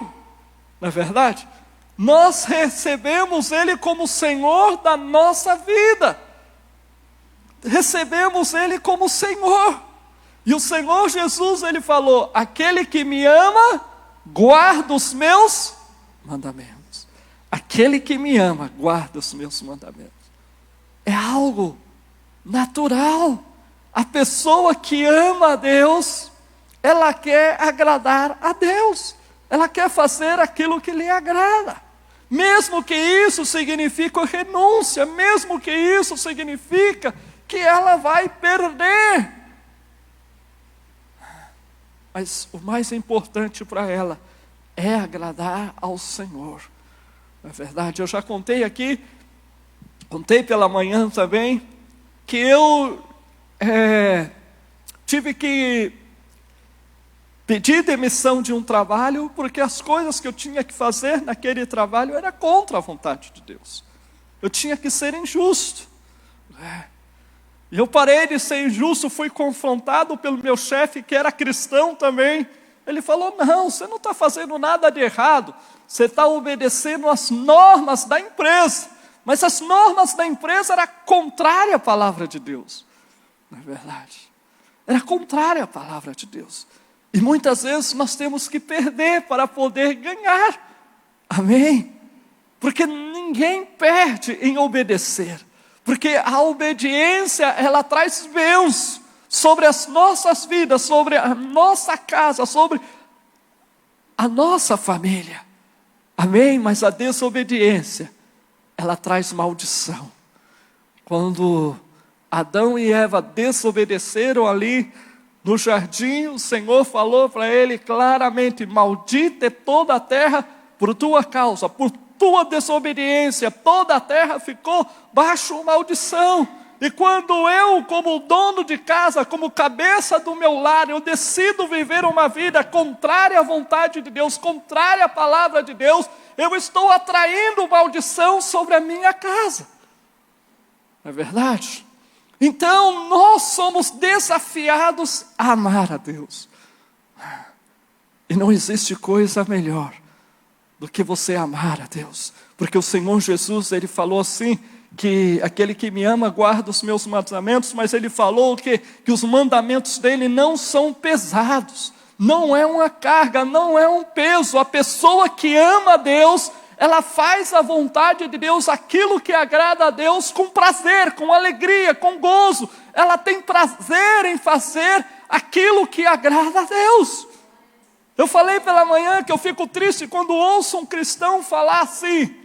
Não é verdade? Nós recebemos Ele como Senhor da nossa vida. Recebemos Ele como Senhor. E o Senhor Jesus, Ele falou: aquele que me ama, guarda os meus mandamentos. Aquele que me ama, guarda os meus mandamentos. É algo natural. A pessoa que ama a Deus, ela quer agradar a Deus. Ela quer fazer aquilo que lhe agrada. Mesmo que isso signifique renúncia, mesmo que isso signifique que ela vai perder. Mas o mais importante para ela é agradar ao Senhor. Não é verdade? Eu já contei aqui, contei pela manhã também, que eu tive que pedir demissão de um trabalho, porque as coisas que eu tinha que fazer naquele trabalho era contra a vontade de Deus. Eu tinha que ser injusto. E eu parei de ser injusto, fui confrontado pelo meu chefe, que era cristão também. Ele falou: não, você não está fazendo nada de errado, você está obedecendo as normas da empresa. Mas as normas da empresa eram contrárias à palavra de Deus. Não é verdade? Era contrária à palavra de Deus. E muitas vezes nós temos que perder para poder ganhar. Amém? Porque ninguém perde em obedecer. Porque a obediência, ela traz bênçãos sobre as nossas vidas, sobre a nossa casa, sobre a nossa família. Amém? Mas a desobediência, ela traz maldição. Quando Adão e Eva desobedeceram ali no jardim, o Senhor falou para ele claramente: maldita é toda a terra por tua causa, por tua desobediência, toda a terra ficou baixo maldição. E quando eu, como dono de casa, como cabeça do meu lar, eu decido viver uma vida contrária à vontade de Deus, contrária à palavra de Deus, eu estou atraindo maldição sobre a minha casa. Não é verdade? Então nós somos desafiados a amar a Deus. E não existe coisa melhor do que você amar a Deus. Porque o Senhor Jesus, Ele falou assim, que aquele que me ama guarda os meus mandamentos, mas Ele falou que os mandamentos dEle não são pesados, não é uma carga, não é um peso. A pessoa que ama a Deus, ela faz a vontade de Deus, aquilo que agrada a Deus, com prazer, com alegria, com gozo. Ela tem prazer em fazer aquilo que agrada a Deus. Eu falei pela manhã que eu fico triste quando ouço um cristão falar assim,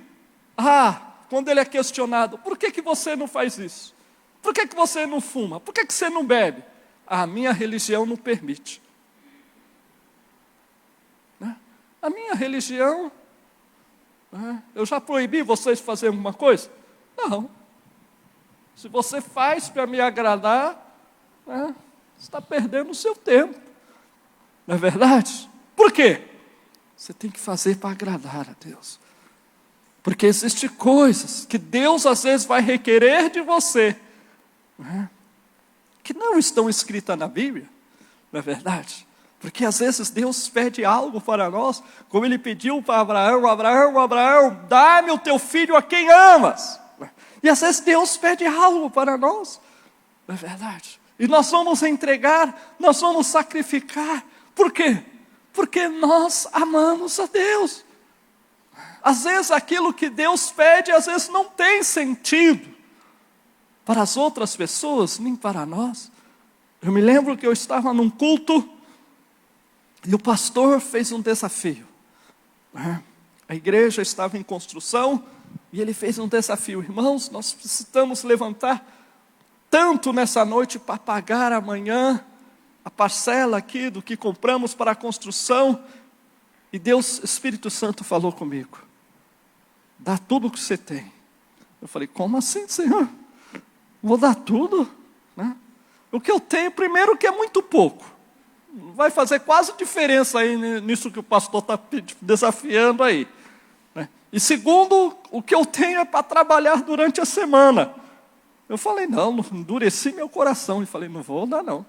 quando ele é questionado: por que você não faz isso? Por que você não fuma? Por que você não bebe? A minha religião não permite. A minha religião, né? Eu já proibi vocês de fazer alguma coisa? Não. Se você faz para me agradar, né, você está perdendo o seu tempo. Não é verdade? Por quê? Você tem que fazer para agradar a Deus. Porque existem coisas que Deus às vezes vai requerer de você, né, que não estão escritas na Bíblia. Não é verdade? Porque às vezes Deus pede algo para nós, como Ele pediu para Abraão, dá-me o teu filho a quem amas. E às vezes Deus pede algo para nós. Não é verdade? E nós vamos entregar, nós vamos sacrificar. Por quê? Porque nós amamos a Deus. Às vezes aquilo que Deus pede, às vezes não tem sentido para as outras pessoas, nem para nós. Eu me lembro que eu estava num culto e o pastor fez um desafio. A igreja estava em construção e ele fez um desafio. Irmãos, nós precisamos levantar tanto nessa noite para pagar amanhã a parcela aqui do que compramos para a construção. E Deus, Espírito Santo, falou comigo: dá tudo o que você tem. Eu falei: como assim, Senhor? Vou dar tudo? Né? O que eu tenho, primeiro, que é muito pouco. Vai fazer quase diferença aí nisso que o pastor está desafiando aí. Né? E segundo, o que eu tenho é para trabalhar durante a semana. Eu falei: não, endureci meu coração. E falei: não vou dar não.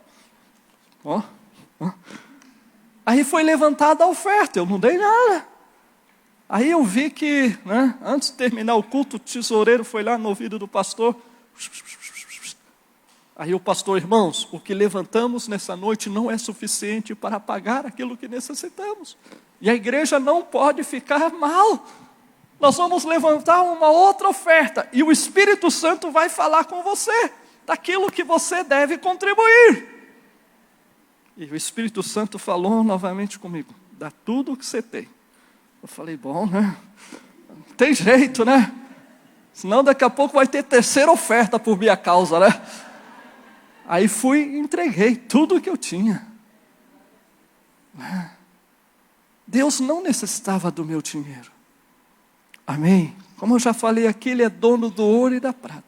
Aí foi levantada a oferta, eu não dei nada. Aí eu vi que, né, antes de terminar o culto, o tesoureiro foi lá no ouvido do pastor. Aí o pastor: irmãos, o que levantamos nessa noite não é suficiente para pagar aquilo que necessitamos. E a igreja não pode ficar mal. Nós vamos levantar uma outra oferta. E o Espírito Santo vai falar com você daquilo que você deve contribuir. E o Espírito Santo falou novamente comigo: dá tudo o que você tem. Eu falei: bom, né? Não tem jeito, né? Senão daqui a pouco vai ter terceira oferta por minha causa, né? Aí fui e entreguei tudo o que eu tinha. Deus não necessitava do meu dinheiro. Amém? Como eu já falei aqui, Ele é dono do ouro e da prata.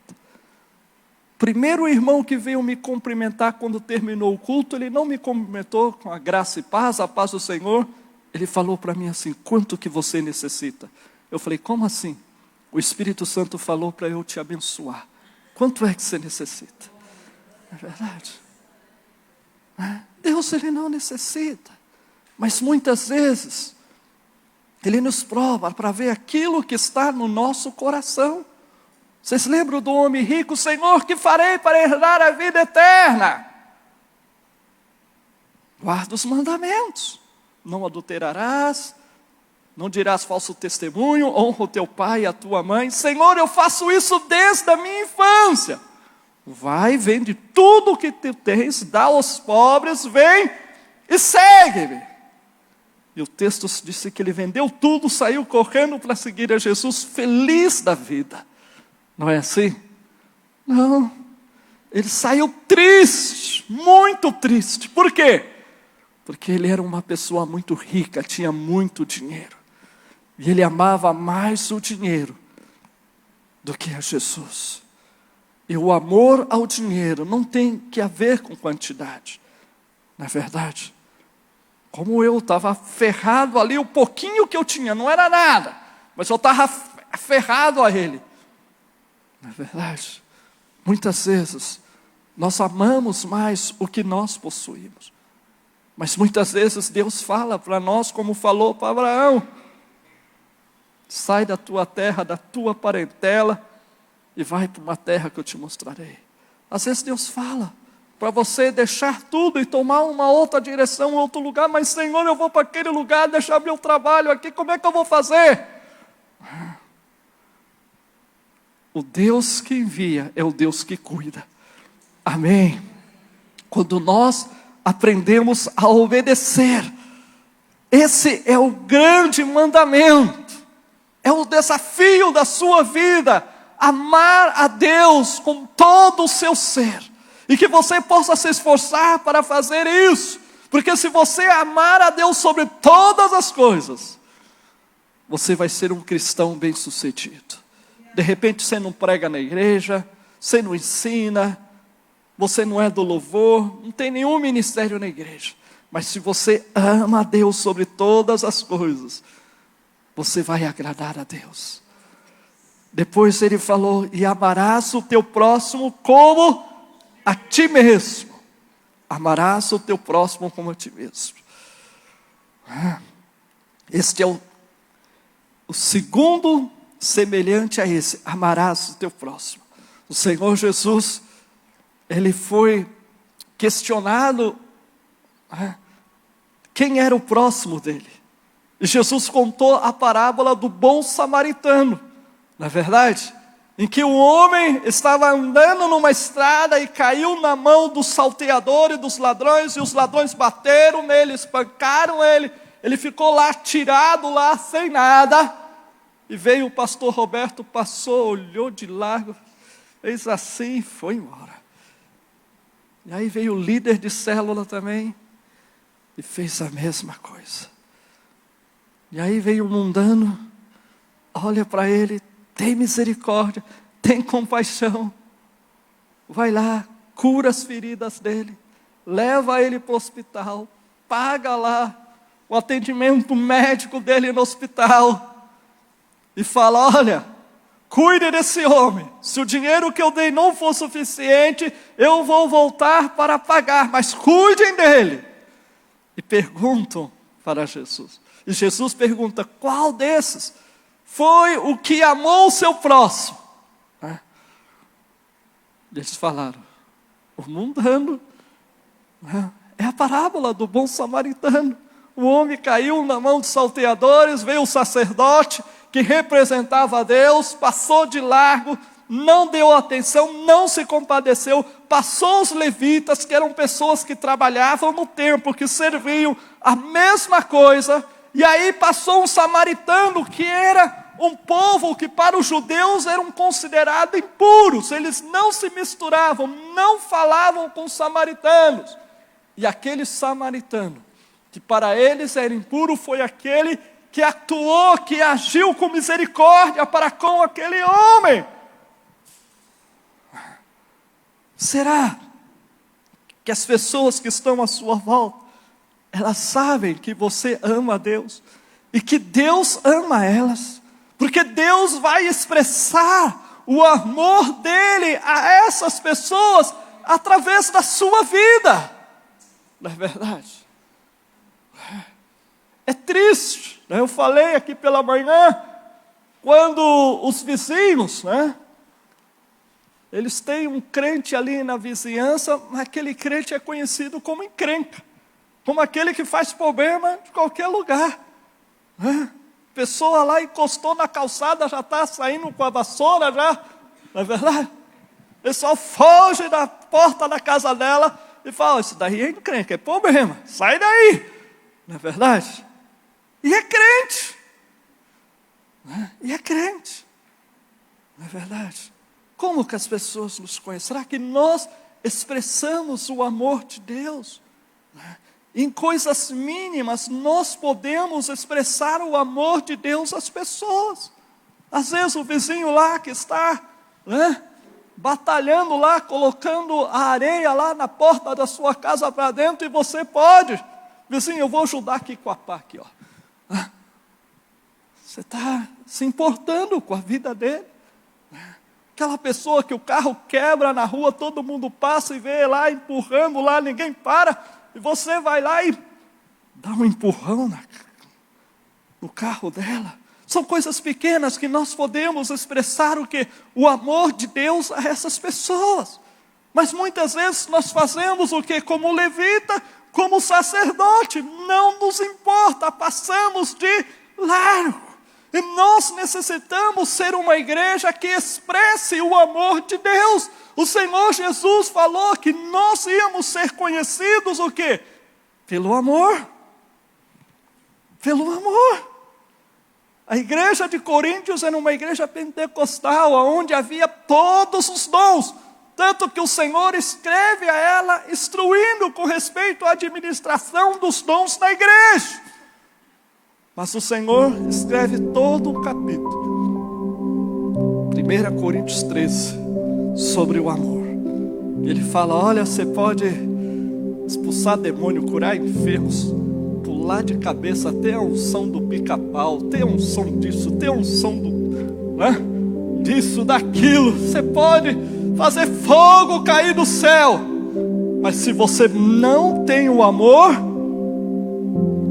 Primeiro irmão que veio me cumprimentar quando terminou o culto, ele não me cumprimentou com a graça e paz, a paz do Senhor. Ele falou para mim assim: quanto que você necessita? Eu falei: como assim? O Espírito Santo falou para eu te abençoar. Quanto é que você necessita? É verdade. Deus, Ele não necessita. Mas muitas vezes Ele nos prova para ver aquilo que está no nosso coração. Vocês lembram do homem rico? Senhor, que farei para herdar a vida eterna? Guarda os mandamentos. Não adulterarás, não dirás falso testemunho, honra o teu pai e a tua mãe. Senhor, eu faço isso desde a minha infância. Vai, vende tudo o que tu tens, dá aos pobres, vem e segue-me. E o texto disse que ele vendeu tudo, saiu correndo para seguir a Jesus, feliz da vida. Não é assim? Não. Ele saiu triste, muito triste. Por quê? Porque ele era uma pessoa muito rica, tinha muito dinheiro. E ele amava mais o dinheiro do que a Jesus. E o amor ao dinheiro não tem que ver com quantidade. Não é verdade? Como eu estava aferrado ali, o pouquinho que eu tinha, não era nada. Mas eu estava aferrado a ele. Não é verdade? Muitas vezes, nós amamos mais o que nós possuímos. Mas muitas vezes Deus fala para nós, como falou para Abraão: sai da tua terra, da tua parentela, e vai para uma terra que eu te mostrarei. Às vezes Deus fala para você deixar tudo e tomar uma outra direção, um outro lugar. Mas Senhor, eu vou para aquele lugar, deixar meu trabalho aqui, como é que eu vou fazer? O Deus que envia é o Deus que cuida. Amém? Quando nós aprendemos a obedecer, esse é o grande mandamento, é o desafio da sua vida. Amar a Deus com todo o seu ser. E que você possa se esforçar para fazer isso. Porque se você amar a Deus sobre todas as coisas, você vai ser um cristão bem-sucedido. De repente você não prega na igreja, você não ensina, você não é do louvor, não tem nenhum ministério na igreja. Mas se você ama a Deus sobre todas as coisas, você vai agradar a Deus. Depois ele falou, e amarás o teu próximo como a ti mesmo. Amarás o teu próximo como a ti mesmo. Este é o segundo semelhante a esse. Amarás o teu próximo. O Senhor Jesus, ele foi questionado quem era o próximo dele. E Jesus contou a parábola do bom samaritano. Não é verdade? Em que um homem estava andando numa estrada e caiu na mão do salteador e dos ladrões, e os ladrões bateram nele, espancaram ele, ele ficou lá tirado lá sem nada, e veio o pastor Roberto, passou, olhou de largo, fez assim e foi embora. E aí veio o líder de célula também, e fez a mesma coisa. E aí veio o mundano, olha para ele, tem misericórdia, tem compaixão, vai lá, cura as feridas dele, leva ele para o hospital, paga lá o atendimento médico dele no hospital, e fala, olha, cuide desse homem, se o dinheiro que eu dei não for suficiente, eu vou voltar para pagar, mas cuidem dele. E perguntam para Jesus, e Jesus pergunta, qual desses foi o que amou o seu próximo? Eles falaram, o mundano. É a parábola do bom samaritano. O homem caiu na mão dos salteadores, veio o sacerdote, que representava a Deus, passou de largo, não deu atenção, não se compadeceu, passou os levitas, que eram pessoas que trabalhavam no templo, que serviam a mesma coisa, e aí passou um samaritano, que era um povo que para os judeus eram considerados impuros, eles não se misturavam, não falavam com os samaritanos. E aquele samaritano, que para eles era impuro, foi aquele que atuou, que agiu com misericórdia para com aquele homem. Será que as pessoas que estão à sua volta, elas sabem que você ama a Deus e que Deus ama elas? Porque Deus vai expressar o amor dele a essas pessoas através da sua vida. Não é verdade? É triste, né? Eu falei aqui pela manhã, quando os vizinhos, né? Eles têm um crente ali na vizinhança, mas aquele crente é conhecido como encrenca, como aquele que faz problema de qualquer lugar, né? Pessoa lá encostou na calçada, já está saindo com a vassoura já, não é verdade? O pessoal foge da porta da casa dela e fala, isso daí é encrenca, é problema, sai daí, não é verdade? E é crente, né? E é crente, não é verdade? Como que as pessoas nos conhecem? Será que nós expressamos o amor de Deus? Né? Em coisas mínimas, nós podemos expressar o amor de Deus às pessoas. Às vezes o vizinho lá que está, né, batalhando lá, colocando a areia lá na porta da sua casa para dentro, e você pode, vizinho, eu vou ajudar aqui com a pá, aqui, ó. Você está se importando com a vida dele. Aquela pessoa que o carro quebra na rua, todo mundo passa e vê lá empurrando lá, ninguém para, e você vai lá e dá um empurrão no carro dela. São coisas pequenas que nós podemos expressar o quê? O amor de Deus a essas pessoas. Mas muitas vezes nós fazemos o quê? Como levita, como sacerdote, não nos importa, passamos de largo. E nós necessitamos ser uma igreja que expresse o amor de Deus. O Senhor Jesus falou que nós íamos ser conhecidos o quê? Pelo amor. Pelo amor. A igreja de Coríntios era uma igreja pentecostal, onde havia todos os dons, Tanto que o Senhor escreve a ela, instruindo com respeito à administração dos dons na igreja. Mas o Senhor escreve todo um capítulo, 1 Coríntios 13, sobre o amor. Ele fala, olha, você pode expulsar demônio, curar enfermos, pular de cabeça, ter a unção do pica-pau, ter a unção disso, ter a unção disso, daquilo. Você pode fazer fogo cair do céu, mas se você não tem o amor,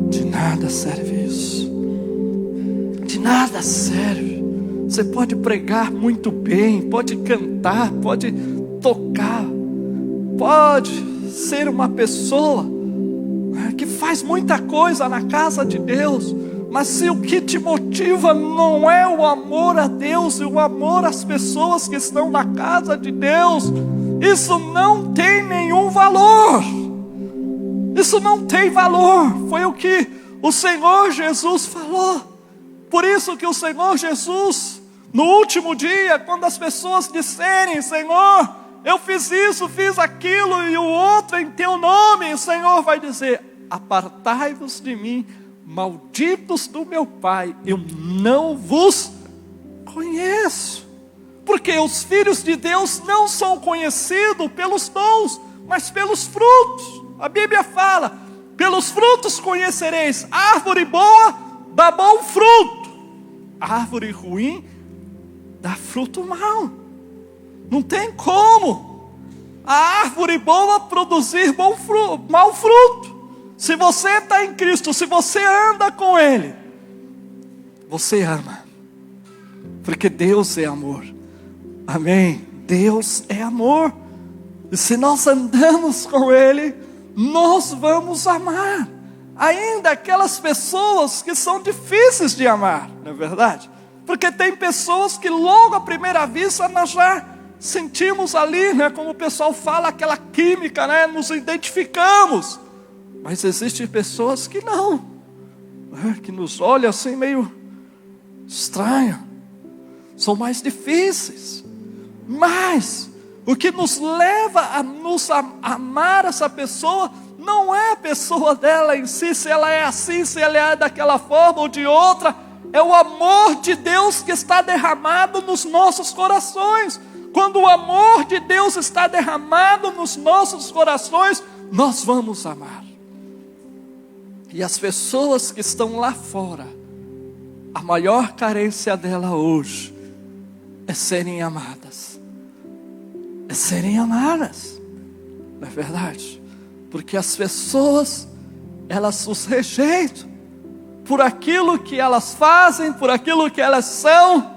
de nada serve isso. De nada serve. Você pode pregar muito bem, pode cantar, pode tocar, pode ser uma pessoa que faz muita coisa na casa de Deus, mas se o que te motiva não é o amor a Deus e o amor às pessoas que estão na casa de Deus, isso não tem nenhum valor. Isso não tem valor. Foi o que o Senhor Jesus falou. Por isso que o Senhor Jesus, no último dia, quando as pessoas disserem, Senhor, eu fiz isso, fiz aquilo e o outro em teu nome, o Senhor vai dizer, apartai-vos de mim, malditos do meu Pai, eu não vos conheço. Porque os filhos de Deus não são conhecidos pelos dons, mas pelos frutos. A Bíblia fala, pelos frutos conhecereis. Árvore boa dá bom fruto, árvore ruim dá fruto mau. Não tem como a árvore boa produzir mau fruto. Se você está em Cristo, se você anda com Ele, você ama, porque Deus é amor. Amém? Deus é amor. E se nós andamos com Ele, nós vamos amar. Ainda aquelas pessoas que são difíceis de amar, não é verdade? Porque tem pessoas que logo à primeira vista nós já sentimos ali, como o pessoal fala, aquela química, nos identificamos. Mas existem pessoas que não, que nos olham assim meio estranho, são mais difíceis. Mas o que nos leva a amar essa pessoa não é a pessoa dela em si, se ela é assim, se ela é daquela forma ou de outra. É o amor de Deus que está derramado nos nossos corações. Quando o amor de Deus está derramado nos nossos corações, nós vamos amar. E as pessoas que estão lá fora, a maior carência dela hoje é serem amadas. É serem amadas. Não é verdade? Porque as pessoas, elas os rejeitam por aquilo que elas fazem, por aquilo que elas são.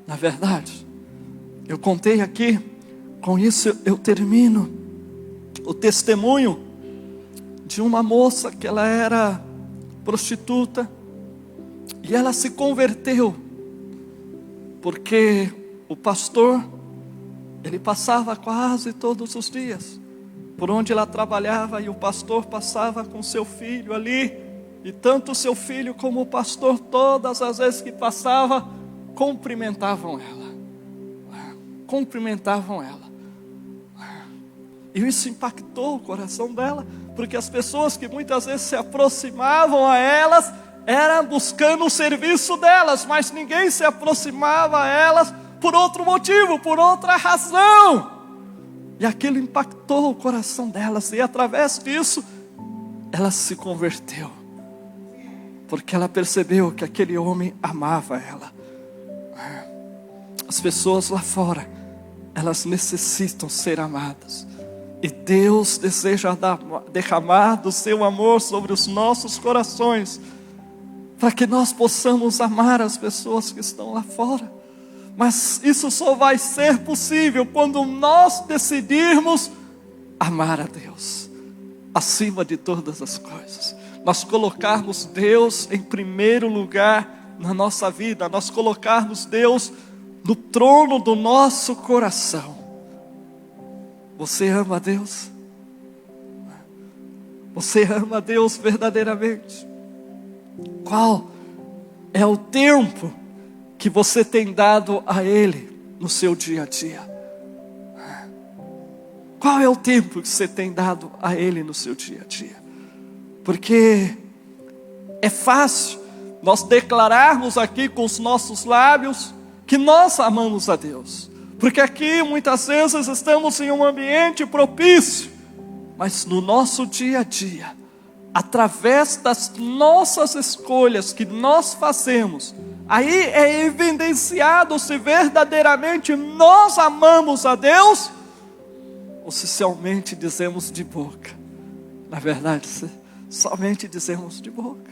Na verdade, eu contei aqui, com isso eu termino, o testemunho de uma moça que ela era prostituta e ela se converteu porque o pastor, ele passava quase todos os dias por onde ela trabalhava e o pastor passava com seu filho ali, e tanto o seu filho como o pastor, todas as vezes que passava, cumprimentavam ela. E isso impactou o coração dela, porque as pessoas que muitas vezes se aproximavam a elas, eram buscando o serviço delas, mas ninguém se aproximava a elas por outro motivo, por outra razão. E aquilo impactou o coração delas, e através disso, ela se converteu. Porque ela percebeu que aquele homem amava ela. As pessoas lá fora, elas necessitam ser amadas. E Deus deseja derramar do seu amor sobre os nossos corações, para que nós possamos amar as pessoas que estão lá fora. Mas isso só vai ser possível quando nós decidirmos amar a Deus acima de todas as coisas. Nós colocarmos Deus em primeiro lugar na nossa vida, nós colocarmos Deus no trono do nosso coração. Você ama a Deus? Você ama a Deus verdadeiramente? Qual é o tempo que você tem dado a Ele no seu dia a dia? Qual é o tempo que você tem dado a Ele no seu dia a dia? Porque é fácil nós declararmos aqui com os nossos lábios que nós amamos a Deus. Porque aqui muitas vezes estamos em um ambiente propício, mas no nosso dia a dia, através das nossas escolhas que nós fazemos, aí é evidenciado se verdadeiramente nós amamos a Deus, ou se somente dizemos de boca. Na verdade, somente dizemos de boca.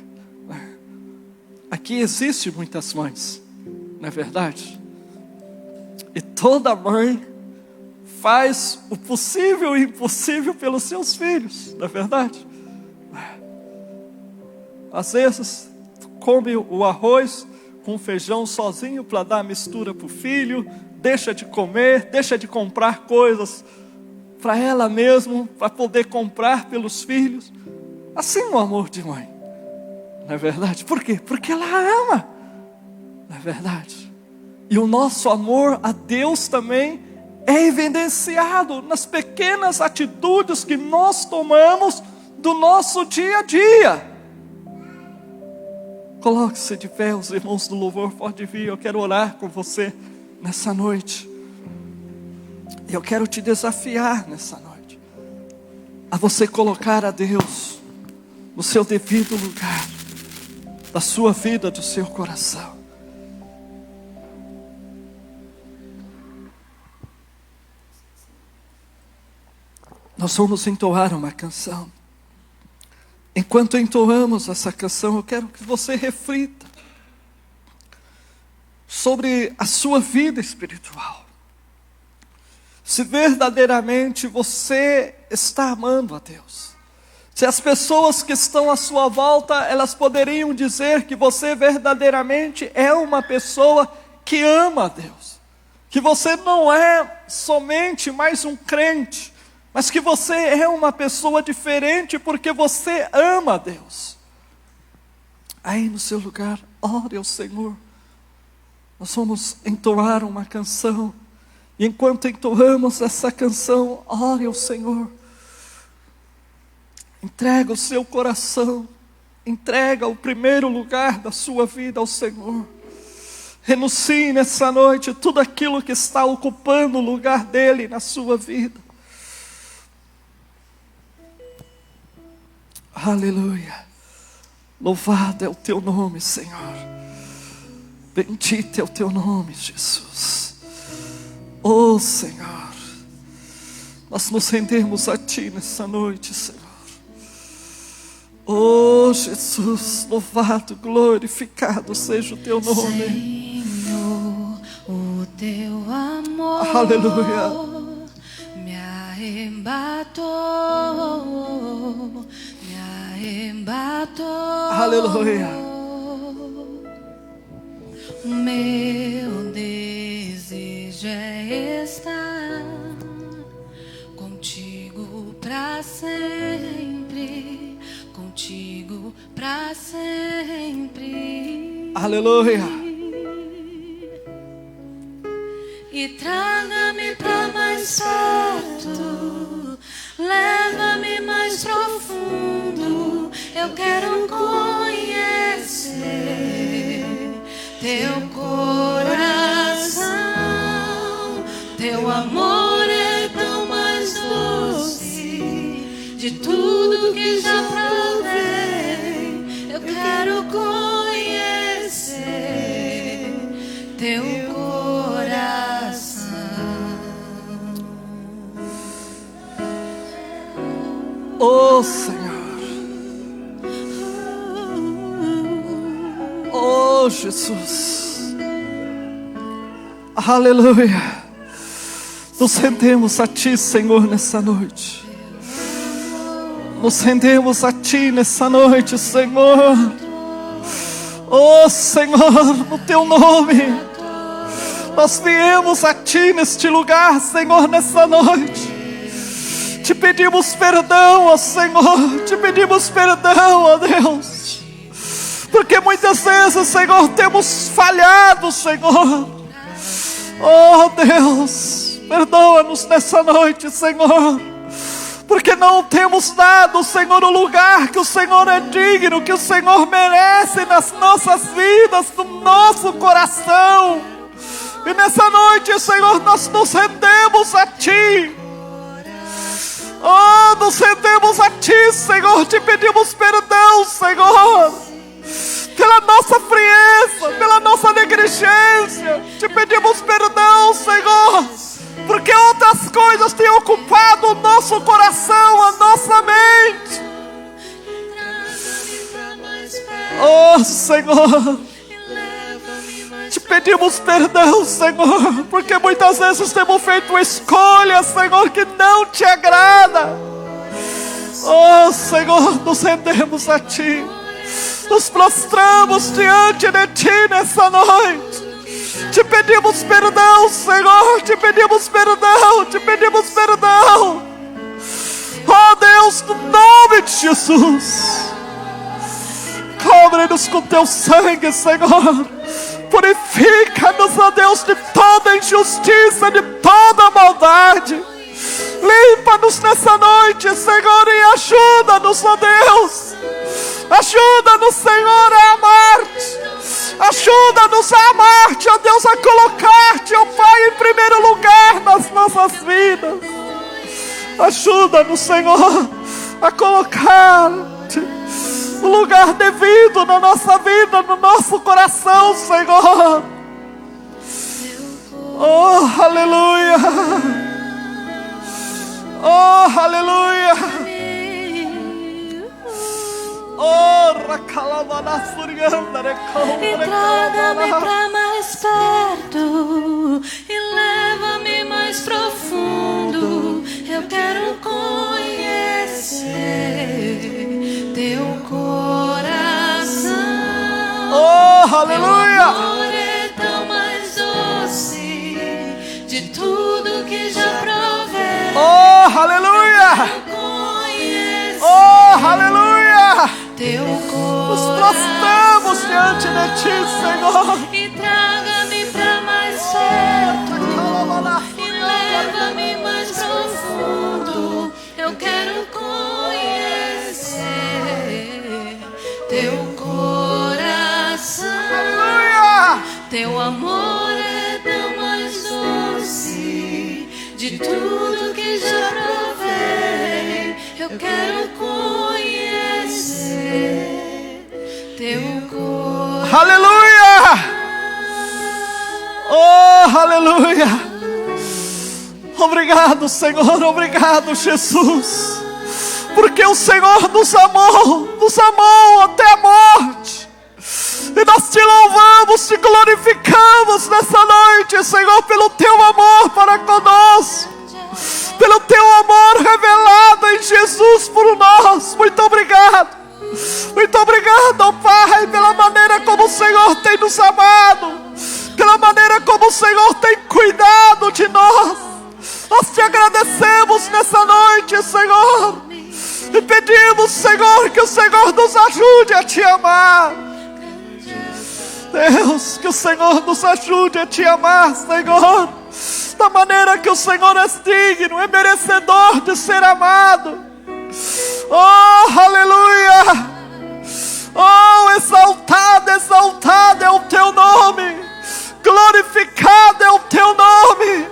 Aqui existe muitas mães, não é verdade? E toda mãe faz o possível e o impossível pelos seus filhos, não é verdade? Às vezes, come o arroz com feijão sozinho para dar a mistura para o filho, deixa de comer, deixa de comprar coisas para ela mesma, para poder comprar pelos filhos. Assim o amor de mãe, não é verdade? Por quê? Porque ela ama, não é verdade? E o nosso amor a Deus também é evidenciado nas pequenas atitudes que nós tomamos do nosso dia a dia. Coloque-se de pé, os irmãos do louvor podem vir. Eu quero orar com você nessa noite. Eu quero te desafiar nessa noite a você colocar a Deus no seu devido lugar da sua vida, do seu coração. Nós vamos entoar uma canção. Enquanto entoamos essa canção, eu quero que você reflita sobre a sua vida espiritual. Se verdadeiramente você está amando a Deus. Se as pessoas que estão à sua volta, elas poderiam dizer que você verdadeiramente é uma pessoa que ama a Deus. Que você não é somente mais um crente, mas que você é uma pessoa diferente porque você ama a Deus. Aí no seu lugar, ore ao Senhor. Nós vamos entoar uma canção. E enquanto entoamos essa canção, ore ao Senhor. Entrega o seu coração. Entrega o primeiro lugar da sua vida ao Senhor. Renuncie nessa noite tudo aquilo que está ocupando o lugar dele na sua vida. Aleluia. Louvado é o teu nome, Senhor. Bendito é o teu nome, Jesus. Oh, Senhor, nós nos rendemos a ti nessa noite, Senhor. Oh, Jesus, louvado, glorificado seja o teu nome.
Senhor, o teu amor,
aleluia,
me arrebatou,
aleluia.
O meu desejo é estar contigo pra sempre, contigo pra sempre.
Aleluia.
E traga-me pra mais perto, leva-me mais profundo. Eu quero conhecer teu coração. Teu amor é tão mais doce de tudo que já provei. Eu quero conhecer teu coração.
Oh, Senhor. Oh, Jesus. Aleluia. Nos rendemos a ti, Senhor, nessa noite. Nos rendemos a ti nessa noite, Senhor. Oh, Senhor, no teu nome nós viemos a ti neste lugar, Senhor, nessa noite. Te pedimos perdão, ó Senhor. Te pedimos perdão, ó Deus. Porque muitas vezes, Senhor, temos falhado, Senhor. Oh, Deus. Perdoa-nos nessa noite, Senhor, porque não temos dado, Senhor, o lugar que o Senhor é digno, que o Senhor merece nas nossas vidas, no nosso coração. E nessa noite, Senhor, nós nos rendemos a Ti. Oh, nos rendemos a Ti, Senhor. Te pedimos perdão, Senhor, pela nossa frieza, pela nossa negligência. Te pedimos perdão, Senhor, porque outras coisas têm ocupado o nosso coração, a nossa mente. Oh, Senhor, te pedimos perdão, Senhor, porque muitas vezes temos feito escolhas, Senhor, que não te agrada. Oh, Senhor, nos rendemos a Ti, nos prostramos diante de Ti nessa noite. Te pedimos perdão, Senhor, te pedimos perdão, te pedimos perdão. Oh, Deus, no nome de Jesus, cobre-nos com Teu sangue, Senhor. Purifica-nos, ó Deus, de toda injustiça, de toda maldade. Limpa-nos nessa noite, Senhor, e ajuda-nos, ó Deus. Ajuda-nos, Senhor, a amar-te. Ajuda-nos a amar-te, ó Deus, a colocar-te, ó Pai, em primeiro lugar nas nossas vidas. Ajuda-nos, Senhor, a colocar-te no lugar devido na nossa vida, no nosso coração, Senhor. Oh, aleluia. Oh, aleluia. Oh, racalabana surianda,
e traga-me pra mais perto e leva-me mais profundo. Eu quero conhecer Teu coração.
Oh, aleluia.
Teu amor é tão mais doce de tudo que já provei.
Oh, aleluia. Oh, aleluia.
Teu
Nos
coração.
prostramos diante de Ti, Senhor.
E traga-me pra mais perto e leva-me mais profundo. Eu quero conhecer Teu coração.
Aleluia.
Teu amor é tão mais doce de tudo que já provei. Eu quero conhecer Teu coração.
Aleluia. Oh, aleluia. Obrigado, Senhor, obrigado, Jesus, porque o Senhor nos amou até a morte. E nós Te louvamos, Te glorificamos nessa noite, Senhor, pelo Teu amor para conosco, pelo Teu amor revelado em Jesus por nós. Muito obrigado. Muito obrigado, ó Pai, pela maneira como o Senhor tem nos amado, pela maneira como o Senhor tem cuidado de nós. Nós Te agradecemos nessa noite, Senhor, e pedimos, Senhor, que o Senhor nos ajude a Te amar. Deus, que o Senhor nos ajude a Te amar, Senhor, da maneira que o Senhor é digno, é merecedor de ser amado. Oh, aleluia. Oh, exaltado, exaltado é o Teu nome, glorificado é o Teu nome.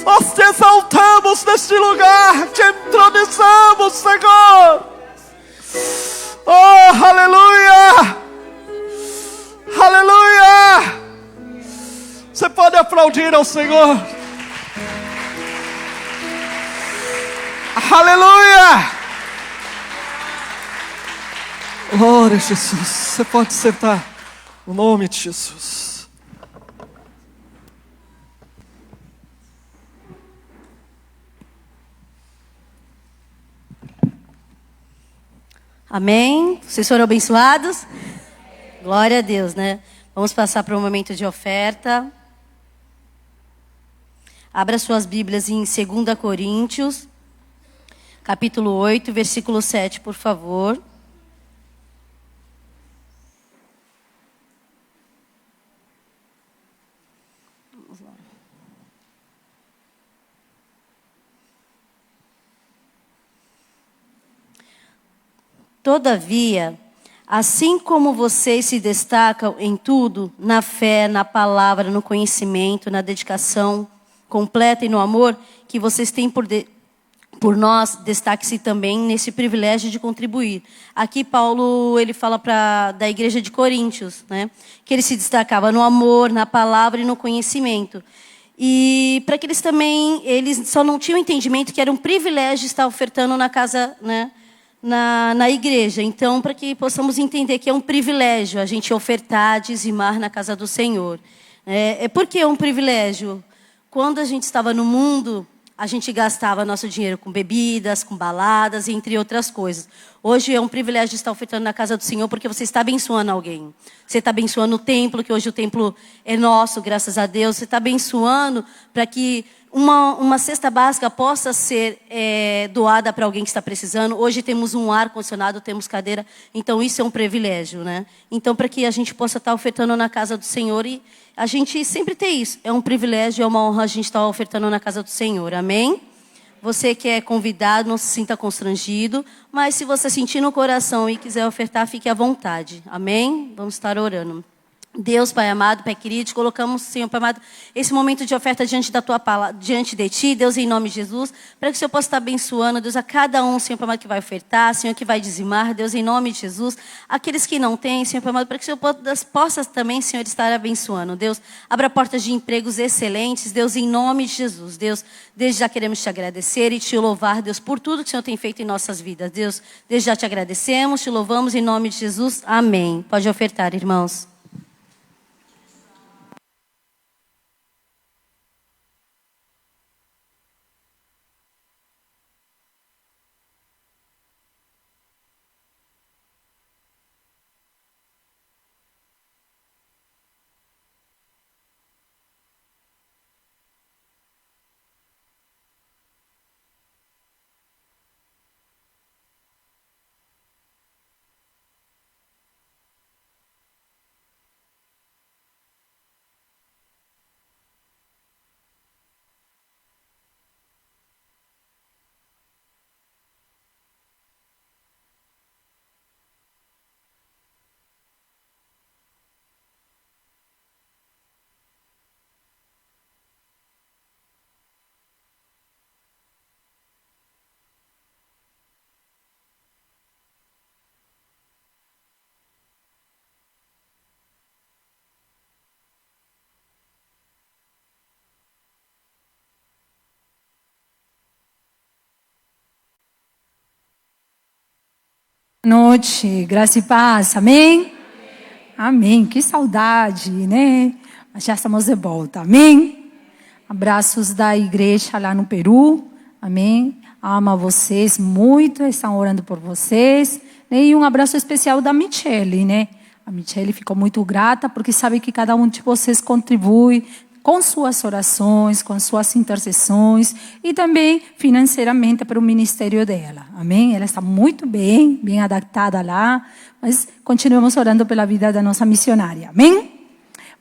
Nós Te exaltamos neste lugar, Te entronizamos, Senhor. Oh, aleluia. Aleluia. Você pode aplaudir ao Senhor. Aleluia. Glória a Jesus. Você pode sentar. No nome de Jesus.
Amém? Vocês foram abençoados? Glória a Deus, né? Vamos passar para um momento de oferta. Abra suas Bíblias em 2 Coríntios, capítulo 8, versículo 7, por favor. Vamos lá. Todavia, assim como vocês se destacam em tudo, na fé, na palavra, no conhecimento, na dedicação completa e no amor que vocês têm por nós, destaque-se também nesse privilégio de contribuir. Aqui Paulo ele fala da igreja de Coríntios, né? Que ele se destacava no amor, na palavra e no conhecimento. E para que eles só não tinham entendimento que era um privilégio estar ofertando na casa, né? Na igreja. Então, para que possamos entender que é um privilégio a gente ofertar, dizimar na casa do Senhor. Por que é um privilégio? Quando a gente estava no mundo, a gente gastava nosso dinheiro com bebidas, com baladas, entre outras coisas. Hoje é um privilégio estar ofertando na casa do Senhor, porque você está abençoando alguém. Você está abençoando o templo, que hoje o templo é nosso, graças a Deus. Você está abençoando para que uma cesta básica possa ser doada para alguém que está precisando. Hoje temos um ar-condicionado, temos cadeira. Então, isso é um privilégio, né? Então, para que a gente possa estar ofertando na casa do Senhor. E a gente sempre tem isso. É um privilégio, é uma honra a gente estar ofertando na casa do Senhor. Amém? Você que é convidado, não se sinta constrangido. Mas se você sentir no coração e quiser ofertar, fique à vontade. Amém? Vamos estar orando. Deus, Pai amado, Pai querido, colocamos, Senhor, Pai amado, esse momento de oferta diante da Tua palavra, diante de Ti, Deus, em nome de Jesus, para que o Senhor possa estar abençoando, Deus, a cada um, Senhor, Pai amado, que vai ofertar, Senhor, que vai dizimar, Deus, em nome de Jesus, aqueles que não têm, Senhor, Pai amado, para que o Senhor possa também, Senhor, estar abençoando, Deus, abra portas de empregos excelentes, Deus, em nome de Jesus, Deus, desde já queremos Te agradecer e Te louvar, Deus, por tudo que o Senhor tem feito em nossas vidas, Deus, desde já Te agradecemos, Te louvamos, em nome de Jesus, amém. Pode ofertar, irmãos.
Noite, graça e paz, amém? Amém, que saudade, né? Mas já estamos de volta, amém? Abraços da igreja lá no Peru, amém? Ama vocês muito, estão orando por vocês, né? E um abraço especial da Michele, né? A Michele ficou muito grata porque sabe que cada um de vocês contribui com suas orações, com suas intercessões e também financeiramente para o ministério dela. Amém? Ela está muito bem adaptada lá, mas continuamos orando pela vida da nossa missionária. Amém?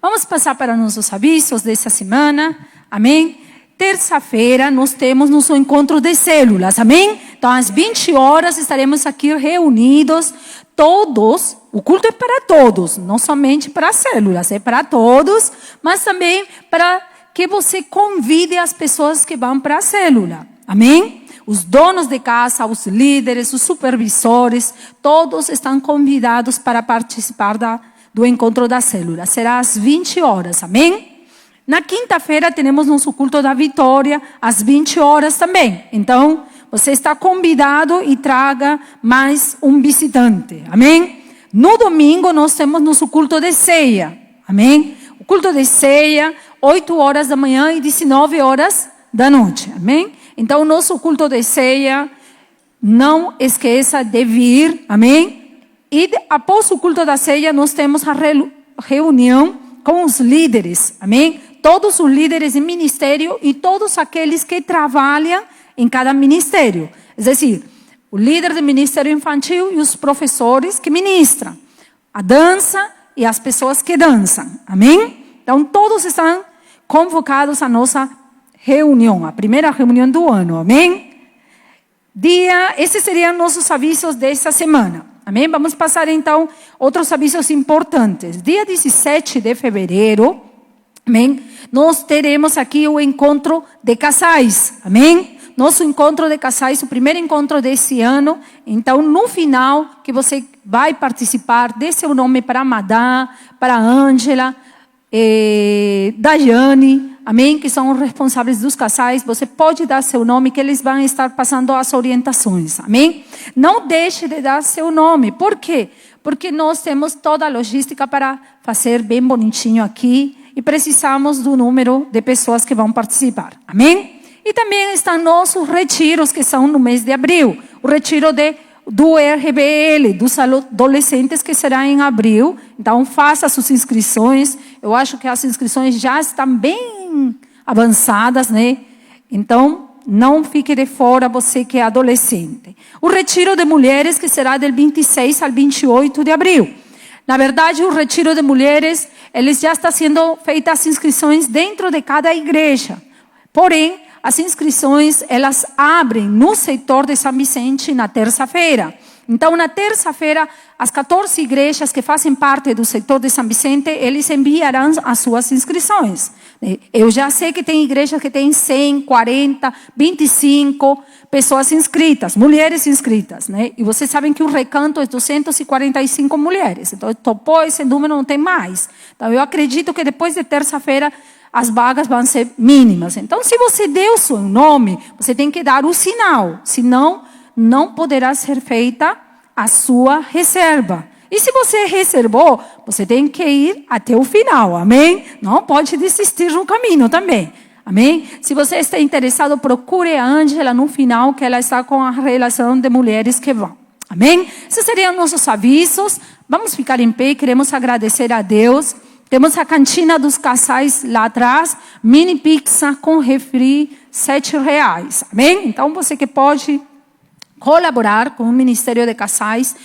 Vamos passar para nossos avisos dessa semana. Amém? Terça-feira nós temos nosso encontro de células. Amém? Então às 20 horas estaremos aqui reunidos todos. O culto é para todos, não somente para as células, é para todos, mas também para que você convide as pessoas que vão para a célula. Amém? Os donos de casa, os líderes, os supervisores, todos estão convidados para participar do encontro da célula. Será às 20 horas, amém? Na quinta-feira teremos nosso culto da vitória, às 20 horas também. Então, você está convidado e traga mais um visitante, amém? No domingo, nós temos nosso culto de ceia. Amém? O culto de ceia, 8 horas da manhã e 19 horas da noite. Amém? Então, o nosso culto de ceia, não esqueça de vir. Amém? E após o culto da ceia, nós temos a reunião com os líderes. Amém? Todos os líderes de ministério e todos aqueles que trabalham em cada ministério. É decir, o líder do ministério infantil e os professores que ministram. A dança e as pessoas que dançam. Amém? Então, todos estão convocados à nossa reunião. A primeira reunião do ano. Amém? Esses seriam nossos avisos dessa semana. Amém? Vamos passar então outros avisos importantes. Dia 17 de fevereiro, amém? Nós teremos aqui o encontro de casais, amém? Nosso encontro de casais, o primeiro encontro desse ano. Então, no final, que você vai participar, dê seu nome para a Madá, para a Ângela, Daiane, amém? Que são os responsáveis dos casais. Você pode dar seu nome, que eles vão estar passando as orientações, amém? Não deixe de dar seu nome. Por quê? Porque nós temos toda a logística para fazer bem bonitinho aqui e precisamos do número de pessoas que vão participar, amém? E também estão nossos retiros, que são no mês de abril. O retiro do RBL, dos adolescentes, que será em abril. Então, faça suas inscrições. Eu acho que as inscrições já estão bem avançadas, né? Então, não fique de fora, você que é adolescente. O retiro de mulheres, que será del 26 ao 28 de abril. Na verdade, o retiro de mulheres, eles já estão sendo feitas as inscrições dentro de cada igreja. Porém, as inscrições, elas abrem no setor de São Vicente na terça-feira. Então, na terça-feira, as 14 igrejas que fazem parte do setor de São Vicente, eles enviarão as suas inscrições. Eu já sei que tem igrejas que têm 100, 40, 25 pessoas inscritas, mulheres inscritas, né? E vocês sabem que o recanto é 245 mulheres. Então, topou esse número, não tem mais. Então, eu acredito que depois de terça-feira, as vagas vão ser mínimas. Então, se você deu o seu nome, você tem que dar o sinal. Senão, não poderá ser feita a sua reserva. E se você reservou, você tem que ir até o final. Amém? Não pode desistir no caminho também. Amém? Se você está interessado, procure a Ângela no final, que ela está com a relação de mulheres que vão. Amém? Esses seriam nossos avisos. Vamos ficar em pé, queremos agradecer a Deus. Temos a cantina dos casais lá atrás, mini pizza com refri, R$7. Amém? Então, você que pode colaborar com o Ministério de Casais,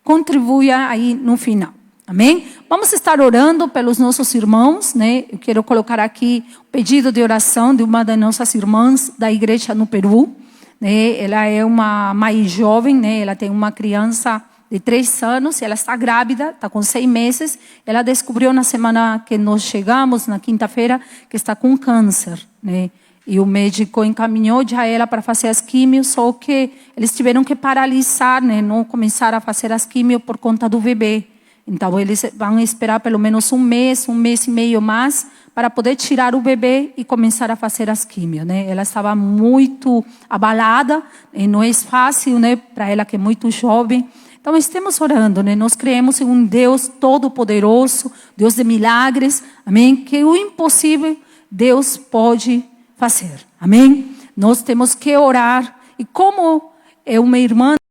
contribua aí no final. Amém? Vamos estar orando pelos nossos irmãos, né? Eu quero colocar aqui o pedido de oração de uma das nossas irmãs da igreja no Peru. Né? Ela é uma mãe jovem, né? Ela tem uma criança de 3 anos, ela está grávida, está com 6 meses. Ela descobriu na semana que nós chegamos, na quinta-feira, que está com câncer, né? E o médico encaminhou já ela para fazer as químios, só que eles tiveram que paralisar, né? Não começar a fazer as químios por conta do bebê. Então, eles vão esperar pelo menos um mês e meio mais, para poder tirar o bebê e começar a fazer as químios, né? Ela estava muito abalada, e não é fácil, né? Para ela que é muito jovem. Então, estamos orando, né? Nós cremos em um Deus todo-poderoso, Deus de milagres, amém? Que o impossível Deus pode fazer, amém? Nós temos que orar. E como é uma irmã